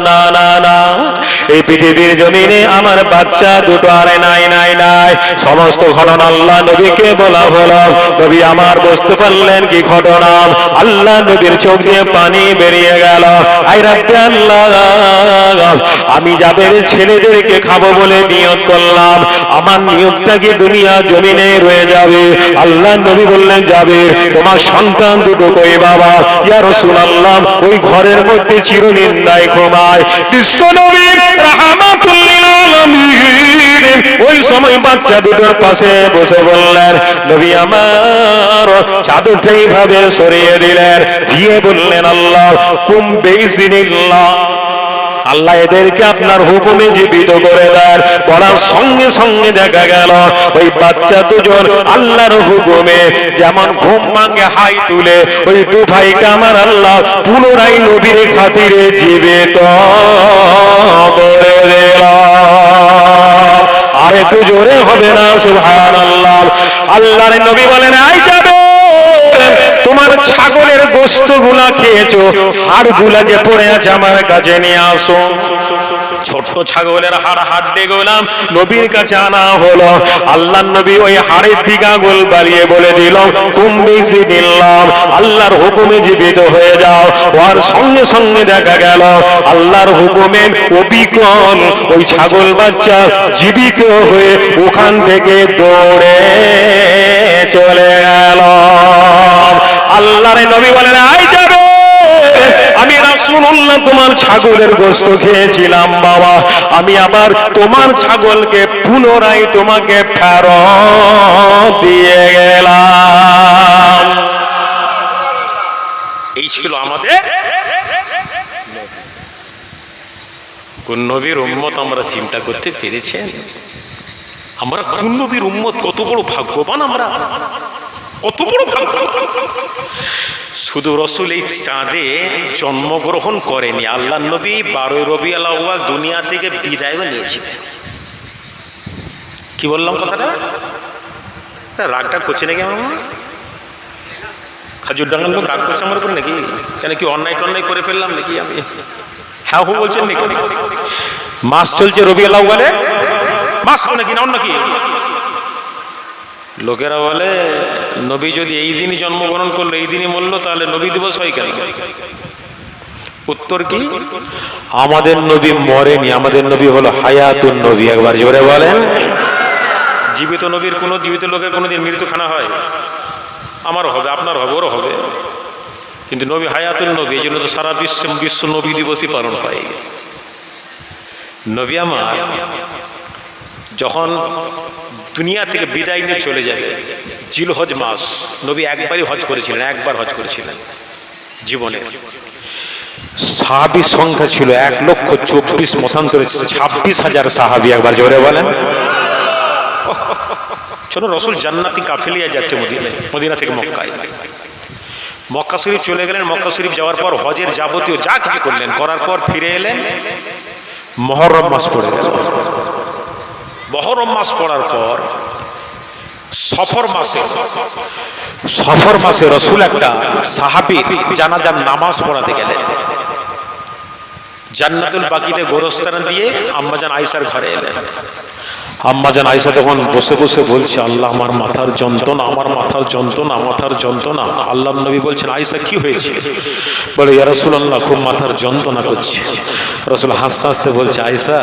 Speaker 1: না না না, এই পৃথিবীর জমিনে আমার বাচ্চা দুটো আরে নাই নাই নাই। সমস্ত ঘটনা আল্লাহ নবীকে বলা হলো। নবী আমার বুঝতে পারলেন কি ঘটনা। আল্লাহ নবীর চোখ দিয়ে পানি বেরিয়ে গেল। আই রাব্বি আল্লাহ, আমি জাবের ছেলেদেরকে খাবো বলে নিয়ত করলাম, আমার নিয়তটা কি দুনিয়া জমিনে রয়ে যাবে? আল্লাহ নবী বললেন যাবে তোমার সন্তান দুটো কই বাবা? ইয়া রাসূলুল্লাহ ওই ঘরের মধ্যে চিরনিন্দায় ঘুমায়। বিশ্ব নবী রাহমাতুল লিল আলামিন ওই সময় বাচ্চা দুটোর পাশে বসে বললেন নবী আমার চাদরটা এইভাবে সরিয়ে দিলেন, দিয়ে বললেন আল্লাহ কুম বিইজনিল্লাহ, আল্লাহ এদেরকে আপনার হুকুমে জীবিত করে দেন। বলার সঙ্গে সঙ্গে দেখা গেল ওই বাচ্চা দুজন আল্লাহর হুকুমে যেমন ঘুম ভাঙে হাই তুলে ওই দু ভাইকে আমার আল্লাহ পুনরায় নবীর খাতিরে জীবিত করে দিল। আর একটু জোরে হবে না সুবহানাল্লাহ। আল্লাহর নবী বলেন আই যাবে তোমার ছাগলের গোশত গুলা খেয়েছো, হাড় গুলা যে পড়ে আছে আমার কাছে নিয়ে আসো। ছোট ছাগলের হাড় গোলাম নবীর কাছে আনা হলো। আল্লাহ নবী ওই হাড়ের দিকে আঙুল বাড়িয়ে বলে দিল কুম্বিসি দিলাম, আল্লাহর হুকুমে জীবিত হয়ে যাও। ওর সঙ্গে সঙ্গে দেখা গেল আল্লাহর হুকুমে অবিকল ওই ছাগল বাচ্চা জীবিত হয়ে ওখান থেকে দৌড়ে চলে গেল। আল্লাহর নবী বলেন আই যাবে আমি রাসূলুল্লাহ তোমার ছাগলের গোশত খেয়েছিলাম বাবা, আমি আবার তোমার ছাগলকে পুনরায় তোমাকে ফেরত দিয়ে গেলাম। এই ছিল আমাদের কোন নবীর উম্মত। আমরা চিন্তা করতে পেরেছেন আমরা কোন নবীর উম্মত? কত বড় ভাগ্যবান আমরা, কত বড় ভাগ্যবান। শুধু রাসূল এই চাঁদে জন্মগ্রহণ করেনি, আল্লাহ নবী 12 রবিউল আউয়াল দুনিয়া থেকে বিদায়ও নিয়েছিলেন। কি বললাম কথাটা? রাগটা করছে নাকি আমার? খাজুর ডাঙ্গার লোক রাগ করছে আমার উপর নাকি? কেন কি অন্যায় টন্যায় করে ফেললাম নাকি আমি? হ্যাঁ হু বলছেন নাকি? মাস চলছে রবিউল আউয়ালে, মাস নাকি না অন্য কি? লোকেরা বলে নবী যদি এই দিনই জন্মগ্রহণ করলো, এই দিনই মরলো, তাহলে নবী দিবস হয় কেন? উত্তর কি? আমাদের নবী মরেনি, আমাদের নবী হলো হায়াতুন নবী। একবার জোরে বলেন। জীবিত নবীর কোনো জীবিত লোকের কোনোদিন মৃত্যুখানা হয়? আমারও হবে, আপনার হবে, ওরও হবে, কিন্তু নবী হায়াতুন নবী, এই জন্য তো সারা বিশ্ব নবী দিবসই পালন হয়। নবী আমার যখন দুনিয়া থেকে বিদায় নিয়ে চলে যাবে, জিলহজ মাস, নবী একবারই হজ করেছিলেন, একবার হজ করেছিলেন জীবনে। সাহাবী সংখ্যা ছিল 1,24,000, মতান্তরে 26,000 সাহাবী। একবার জোরে বলেন। চলো রসুল জান্নাতি কাফেলিয়া যাচ্ছে মদিনা থেকে মক্কায়। মক্কা শরীফ চলে গেলেন। মক্কা শরীফ যাওয়ার পর হজের যাবতীয় যা কিছু করলেন, করার পর ফিরে এলেন। মুহররম মাস পড়ে গেল। মুহররম মাস পড়ার পর সফর মাসে সফর মাসে রসুল একটা সাহাবীর জানাজার নামাজ পড়াতে গেলেন। জান্নাতুল বাকিতে গোরস্থান দিয়ে আম্মাজান আয়েশার ঘরে এলেন। আম্মাজান আয়েশা তখন বসে বসে বলছে, আল্লাহ আমার মাথার যন্ত্রণা, আমার মাথার যন্ত্রণা, মাথার যন্ত্রণা। আল্লাহ নবী বলছেন, আয়েশা কি হয়েছে? বলে, ইয়া রাসূলুল্লাহ, খুব মাথার যন্ত্রণা করছে। রসুল হাসতে হাসতে বলছে, আয়েশা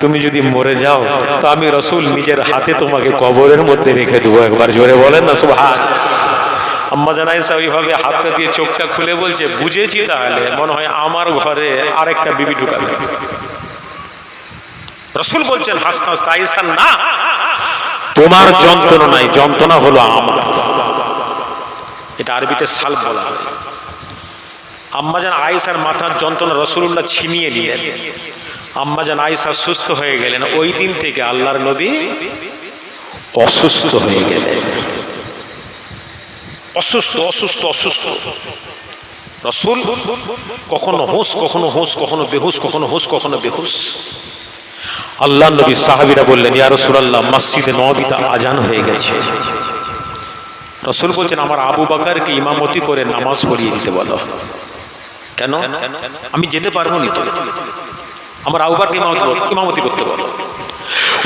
Speaker 1: তুমি যদি মরে যাও তো আমি রসুল নিজের হাতে তোমাকে কবরের মধ্যে রেখে দেবো। একবার জোরে বলেন না সুবহান। আম্মাজান আয়েশা ওইভাবে হাতটা দিয়ে চোখটা খুলে বলছে, বুঝেছি, তাহলে মনে হয় আমার ঘরে আরেকটা বিবি ঢুকাবে। রসুল বলছেন হাসতে হাসতে, আয়েশা না, তোমার যন্ত্রণা নাই, যন্ত্রণা হলো আমার। এটা আরবিতে সালব বলা হয়। আম্মাজান আয়েশার মাথার যন্ত্রণা রাসূলুল্লাহ ছিনিয়ে নিলেন। আম্মাজান আয়েশা সুস্থ হয়ে গেলেন। ওই দিন থেকে আল্লাহর নবী অসুস্থ হয়ে গেলেন। অসুস্থ অসুস্থ অসুস্থ। রাসূল কখনো হুঁশ, কখনো হুঁশ, কখনো বেহুশ, কখনো হুঁশ, কখনো বেহুশ। আল্লাহর নবী সাহাবীরা বললেন, ইয়া রাসূলুল্লাহ, মসজিদে নববীতে আজান হয়ে গেছে। রাসূল বলছেন, আমার আবু বকরকে ইমামতি করে নামাজ পড়িয়ে দিতে বলো। কেন? আমি যেতে পারবো না তো, আমার আবু বকরকে ইমামতি করতে বলো।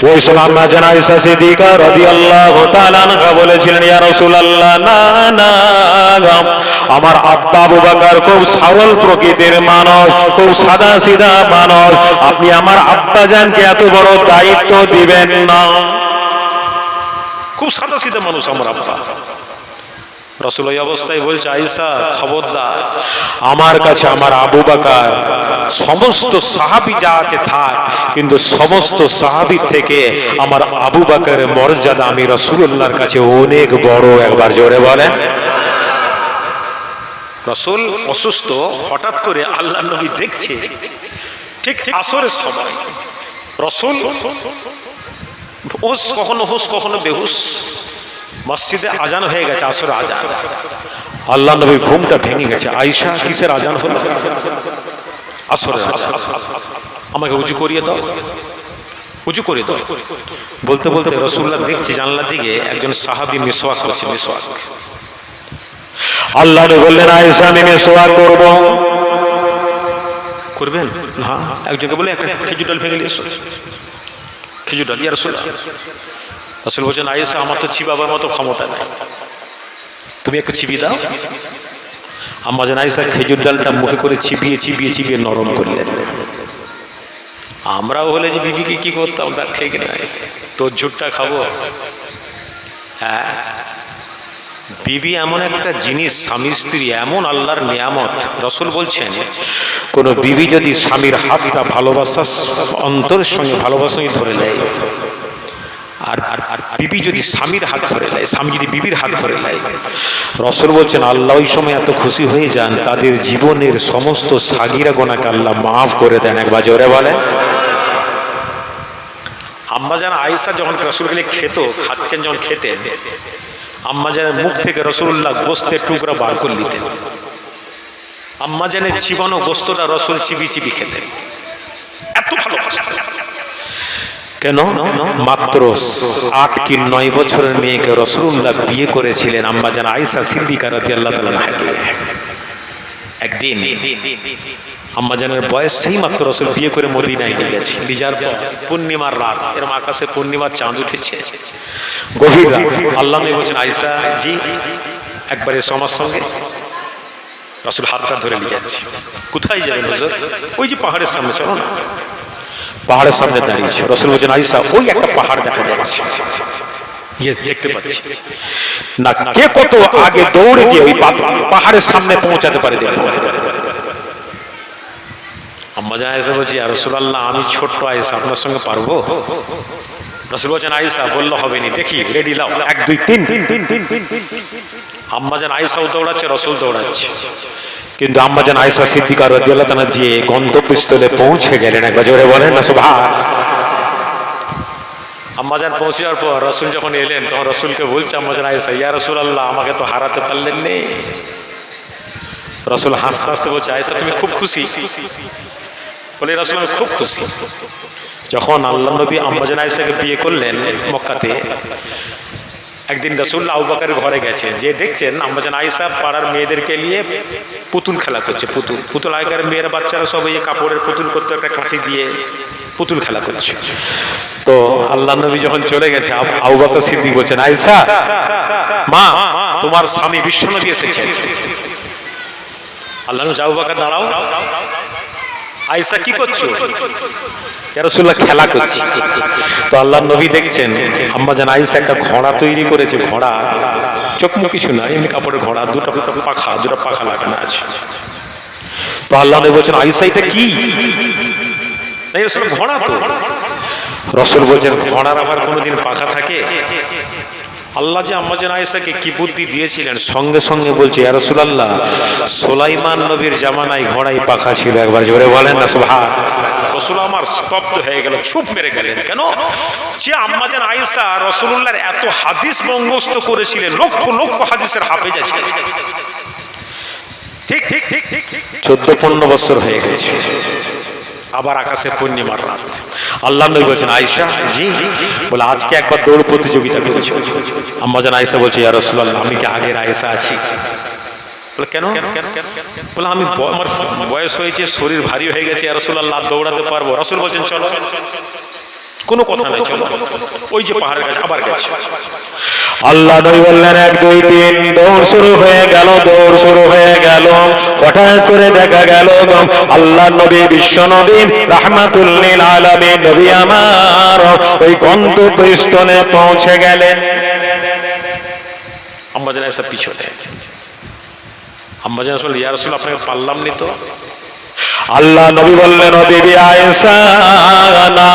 Speaker 2: ওই সময় আম্মাজান আয়েশা সিদ্দিকা রাদিয়াল্লাহু তাআলা আনহা বলেছিলেন, ইয়া রাসূলুল্লাহ, না না, আমার আব্বা আবু বকর খুব সরল প্রকৃতির মানুষ, খুব সাদা সিধা মানুষ, আপনি আমার আব্বাজানকে এত বড় দায়িত্ব দিবেন না।
Speaker 1: খুব সাদা সিধা মানুষ আমার আব্বা। রাসূল এই অবস্থায় বলছে, আয়েশা খবরদার,
Speaker 2: আমার কাছে আমার আবু বকর
Speaker 1: সমস্ত সাহাবী যা আছে থাক,
Speaker 2: কিন্তু সমস্ত সাহাবীর থেকে আমার আবু বকরের মর্যাদা আমি রাসূলুল্লাহর কাছে অনেক বড়। একবার জোরে বলেন।
Speaker 1: রাসূল অসুস্থ, হঠাৎ করে আল্লাহর নবী দেখছে ঠিক আসরের সময় রাসূল হুঁশ, কখনো হুঁশ, কখনো বেহুশ। মসজিদে আজান হয়ে গেছে, আসরের আজান।
Speaker 2: আল্লাহর নবীর ঘুমটা ভেঙে গেছে। আয়েশা, কিসের আজান হলো?
Speaker 1: আসরের আজান। আমাকে উজু করিয়ে দাও, উজু করে দাও। বলতে বলতে রাসূলুল্লাহ দেখছে জানলা দিকে একজন সাহাবী মিসওয়াক করছে, মিসওয়াক।
Speaker 2: আল্লাহ নবী বললেন, আয়েশা, আমি মিসওয়াক করব।
Speaker 1: করবেন? হ্যাঁ। একজনকে বলে একটা খেজুর ডাল ভেঙে নিয়ে এসো, খেজুর ডাল। ইয়া রাসূলুল্লাহ। রাসূল বলছেন, আয়েশা, আমার তো চিবাবার মতো ক্ষমতা নাই, তুমি একটু চিবিয়ে দাও। আম্মাজান আয়েশা খেজুর ডালটা মুখে করে চিবিয়ে চিবিয়ে চিবিয়ে নরম করলেন। আমরাও হলে যে বিবিকে কি করতাম তার ঠিক নাই, তোর ঝুটটা খাবো। হ্যাঁ, বিবি এমন একটা জিনিস, স্বামী স্ত্রী এমন আল্লাহর নিয়ামত। রাসূল বলছেন, কোন বিবি যদি স্বামীর হাতটা ভালোবাসা অন্তরের সঙ্গে ভালোবাসা ধরে নেয়, আর বিবি যদি স্বামীর হাত ধরে নেয়, স্বামী যদি বিবির হাত ধরে নেয়, রাসূল বলছেন আল্লাহ ওই সময় এত খুশি হয়ে যান, তাদের জীবনের সমস্ত সাগীরা গুনাহকে আল্লাহ মাফ করে দেন। একবার জোরে বলেন। আম্মাজান আয়েশা যখন রাসূলকে খাচ্ছেন, যখন খেতেন, আম্মাজানের মুখ থেকে রাসূলুল্লাহ গোশতের টুকরা বার করে নিতেন। আম্মাজানের চিবানো গোশতটা রাসূল চিবি চিবি খেতেন, এত ভালোবাসতেন। কেন? মাত্র 8 কি 9 বছরের মেয়েকে রাসূলুল্লাহ বিয়ে করেছিলেন আম্মাজান আয়েশা সিদ্দিকা রাদিয়াল্লাহু তাআলা আনহাকে। একদিন আম্মাজানের বয়স সেই মাত্র, রাসূল বিয়ে করে মদিনায় নিয়ে গেছে। বিজার পূর্ণিমার রাত, এরকম আকাশে পূর্ণিমার চাঁদ উঠেছে, গভীর রাত। আল্লাহ নবী বলছেন, আয়েশা জি একবারে সমাজ সঙ্গে। রাসূল হাতটা ধরে নিয়ে যাচ্ছে। কোথায় যাবেন হুজুর? ওই যে পাহাড়ের সামনে, চলো না। পাহাড়ের সামনে দাঁড়িয়েছে। রাসূল বলছেন, আয়েশা, ওই একটা পাহাড় দেখা যাচ্ছে, দেখতে পাচ্ছি না, কে কত আগে দৌড়ে গিয়ে ওই পাহাড়ের সামনে পৌঁছাতে পারে দেখবো। আম্মাজান আয়েশা বলছি, ইয়া রাসূলুল্লাহ, আমি ছোট্ট আয়েশা, আপনার সঙ্গে পারবো? রাসূল বলছেন, আয়েশা বললে হবে না, দেখি রেডি লাও, 1 2 3। আম্মাজান আয়েশাও দৌড়াচ্ছে, রাসূল দৌড়াচ্ছে। কিন্তু আম্মাজান আয়েশা সিদ্দিকা রাদিয়াল্লাহু তাআলা যে গন্তব্যস্থলে পৌঁছে গেলেন। একবার জোরে বলেন না সুবহান। আম্মাজান পৌঁছে যাওয়ার পর রাসূল যখন এলেন, তখন রাসূলকে বলছে আম্মাজান আয়েশা, ইয়া রাসূলুল্লাহ, আমাকে তো হারাতে পারলেন না। রাসূল হাসতে হাসতে বলছে, আয়েশা তুমি খুব খুশি? বলে, রাসূল আমি খুব খুশি। যখন আল্লাহর নবী আম্মাজান আয়েশাকে বিয়ে করলেন মক্কাতে, একদিন রাসূলুল্লাহ আবু বকরের ঘরে গেছেন, যে দেখছেন আম্মা জান আয়েশা পাড়ার মেয়েদেরকে নিয়ে পুতুল খেলা করছে। পুতুল আগেকার মেয়েরা বাচ্চারা সব এই কাপড়ের পুতুল করতে একটা কাঠি দিয়ে পুতুল খেলা করছে। তো আল্লাহ নবী যখন চলে গেছে, আবু বকর সিদ্দিক বলছেন, আয়েশা মা, তোমার স্বামী বিশ্বনবী এসেছেন। আল্লাহ নবী, আবু বকর দাঁড়াও, আয়েশা কি করছো? ইয়া রাসূলুল্লাহ, খেলা করছি। তো আল্লাহ নবী দেখছেন আম্মা জান আয়েশা একটা ঘোড়া তৈরি করেছে, ঘোড়া চোখ মুখ কিছু না, এমনি কাপড়ের ঘোড়া, দুটো পাখা লাগানো আছে। তো আল্লাহ নবী বলছেন, আয়েশা এটা কি? এই রাসূল, ঘোড়া তো। রাসূল বলছেন, ঘোড়ার আবার কোনোদিন পাখা থাকে? আল্লাহ যে আম্মা জান আয়েশাকে কি বুদ্ধি দিয়েছিলেন, সঙ্গে সঙ্গে বলছে, ইয়া রাসূলুল্লাহ, সুলাইমান নবীর জামানায় ঘোড়ায় পাখা ছিল। একবার জোরে বলেন না সুবহানাল্লাহ। রাসূল আমার স্তব্ধ হয়ে গেল, চুপ মেরে গেলেন। কেন? যে আম্মা জান আয়েশা রাসূলুল্লাহর এত হাদিস মুখস্থ করেছিলেন, লক্ষ লক্ষ হাদিসের হাফেজ ছিলেন। ঠিক 14-15 বছর হয়ে গেছে। আবার আকাশে পূর্ণিমার রাত, আল্লাহ নবী বলছেন, আয়েশা জি। বলে, আজকে একবার দৌড় প্রতিযোগিতা করেছো? আম্মা জান আয়েশা বলছে, ইয়া রাসূলুল্লাহ, আমি কি আগের আয়েশা আছি? বলে, কেন? বলে, আমি আমার বয়স হয়েছে, শরীর ভারী হয়ে গেছে, ইয়া রাসূলুল্লাহ, দৌড়াতে পারবো? রাসূল বলছেন, চলো। কোনো কথা নাই, চলো। ওই যে পাহাড়ের কাছে আবার গেছে।
Speaker 2: আল্লাহ নবী বললেন, 1 2 3, দৌড় শুরু হয়ে গেল। হঠাৎ করে দেখা গেল আল্লাহ নবী, বিশ্ব নবী, রাহমাতুল লিল আলামিন নবী আমার ওই গন্তব্যস্থলে পৌঁছে গেলেন।
Speaker 1: আম্মা জান আয়েশা পিছনে। আম্মা জান বললেন, ইয়া রাসূল, আপনাকে পারলাম নি তো।
Speaker 2: আল্লাহ নবী বললেন, ও বিবি আয়েশা, না,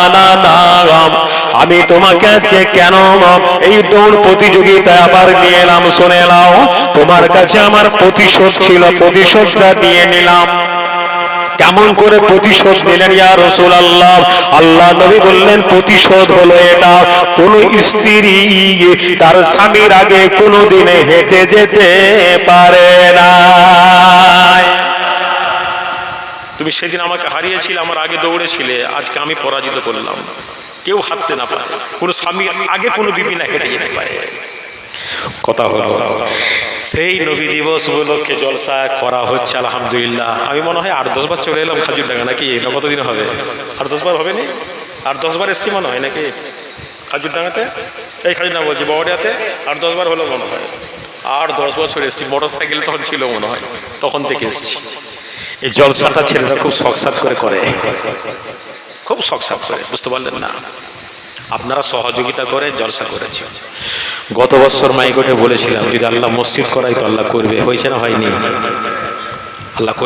Speaker 2: আমি তোমাকে আজকে কেন এই দৌড় প্রতিযোগিতায় আবার নিয়ে এলাম শুনে নাও। তোমার কাছে আমার প্রতিশোধ ছিল, প্রতিশোধটা নিয়ে নিলাম। কেমন করে প্রতিশোধ নিলেন ইয়া রাসূলুল্লাহ? আল্লাহ নবী বললেন, প্রতিশোধ হলো এটা, কোন স্ত্রী তার স্বামীর আগে কোনোদিনে হেঁটে যেতে পারে না।
Speaker 1: তুমি সেদিন আমাকে হারিয়েছিলে, আমার আগে দৌড়েছিলে, আজকে আমি পরাজিত করলাম। কেউ হাঁটতে না পারে, কোনো স্বামীর আগে কোনো বিবি না হেঁটে যেতে পারে। কথা হলো, সেই নবী দিবস উপলক্ষে জলসা করা হচ্ছে আলহামদুলিল্লাহ। আমি মনে হয় 8-10 বার চলে এলাম খাজুরডাঙ্গা, নাকি? এটা কতদিন হবে? 8-10 বার হবে নি? 8-10 বার এসছি মনে হয়, নাকি? খাজুরডাঙ্গাতে, এই খাজুরডাঙ্গা বলছি, বড়িয়াতে 8-10 বার হলো মনে হয়। 8-10 বছর এসছি, মোটর সাইকেল তখন ছিল মনে হয়, তখন থেকে এসছি। এই জলসাটা ছেলেরা খুব শখসাদ করে, খুব শখসাদ করে, বুঝতে পারলেন না? আপনারা সহযোগিতা করে জলসা করেছেন। গত বছর মাইকোটে বলেছিলাম, যদি আল্লাহ মসজিদ করাই তো আল্লাহ করবে। হয়েছে না হয়নি? আল্লাহ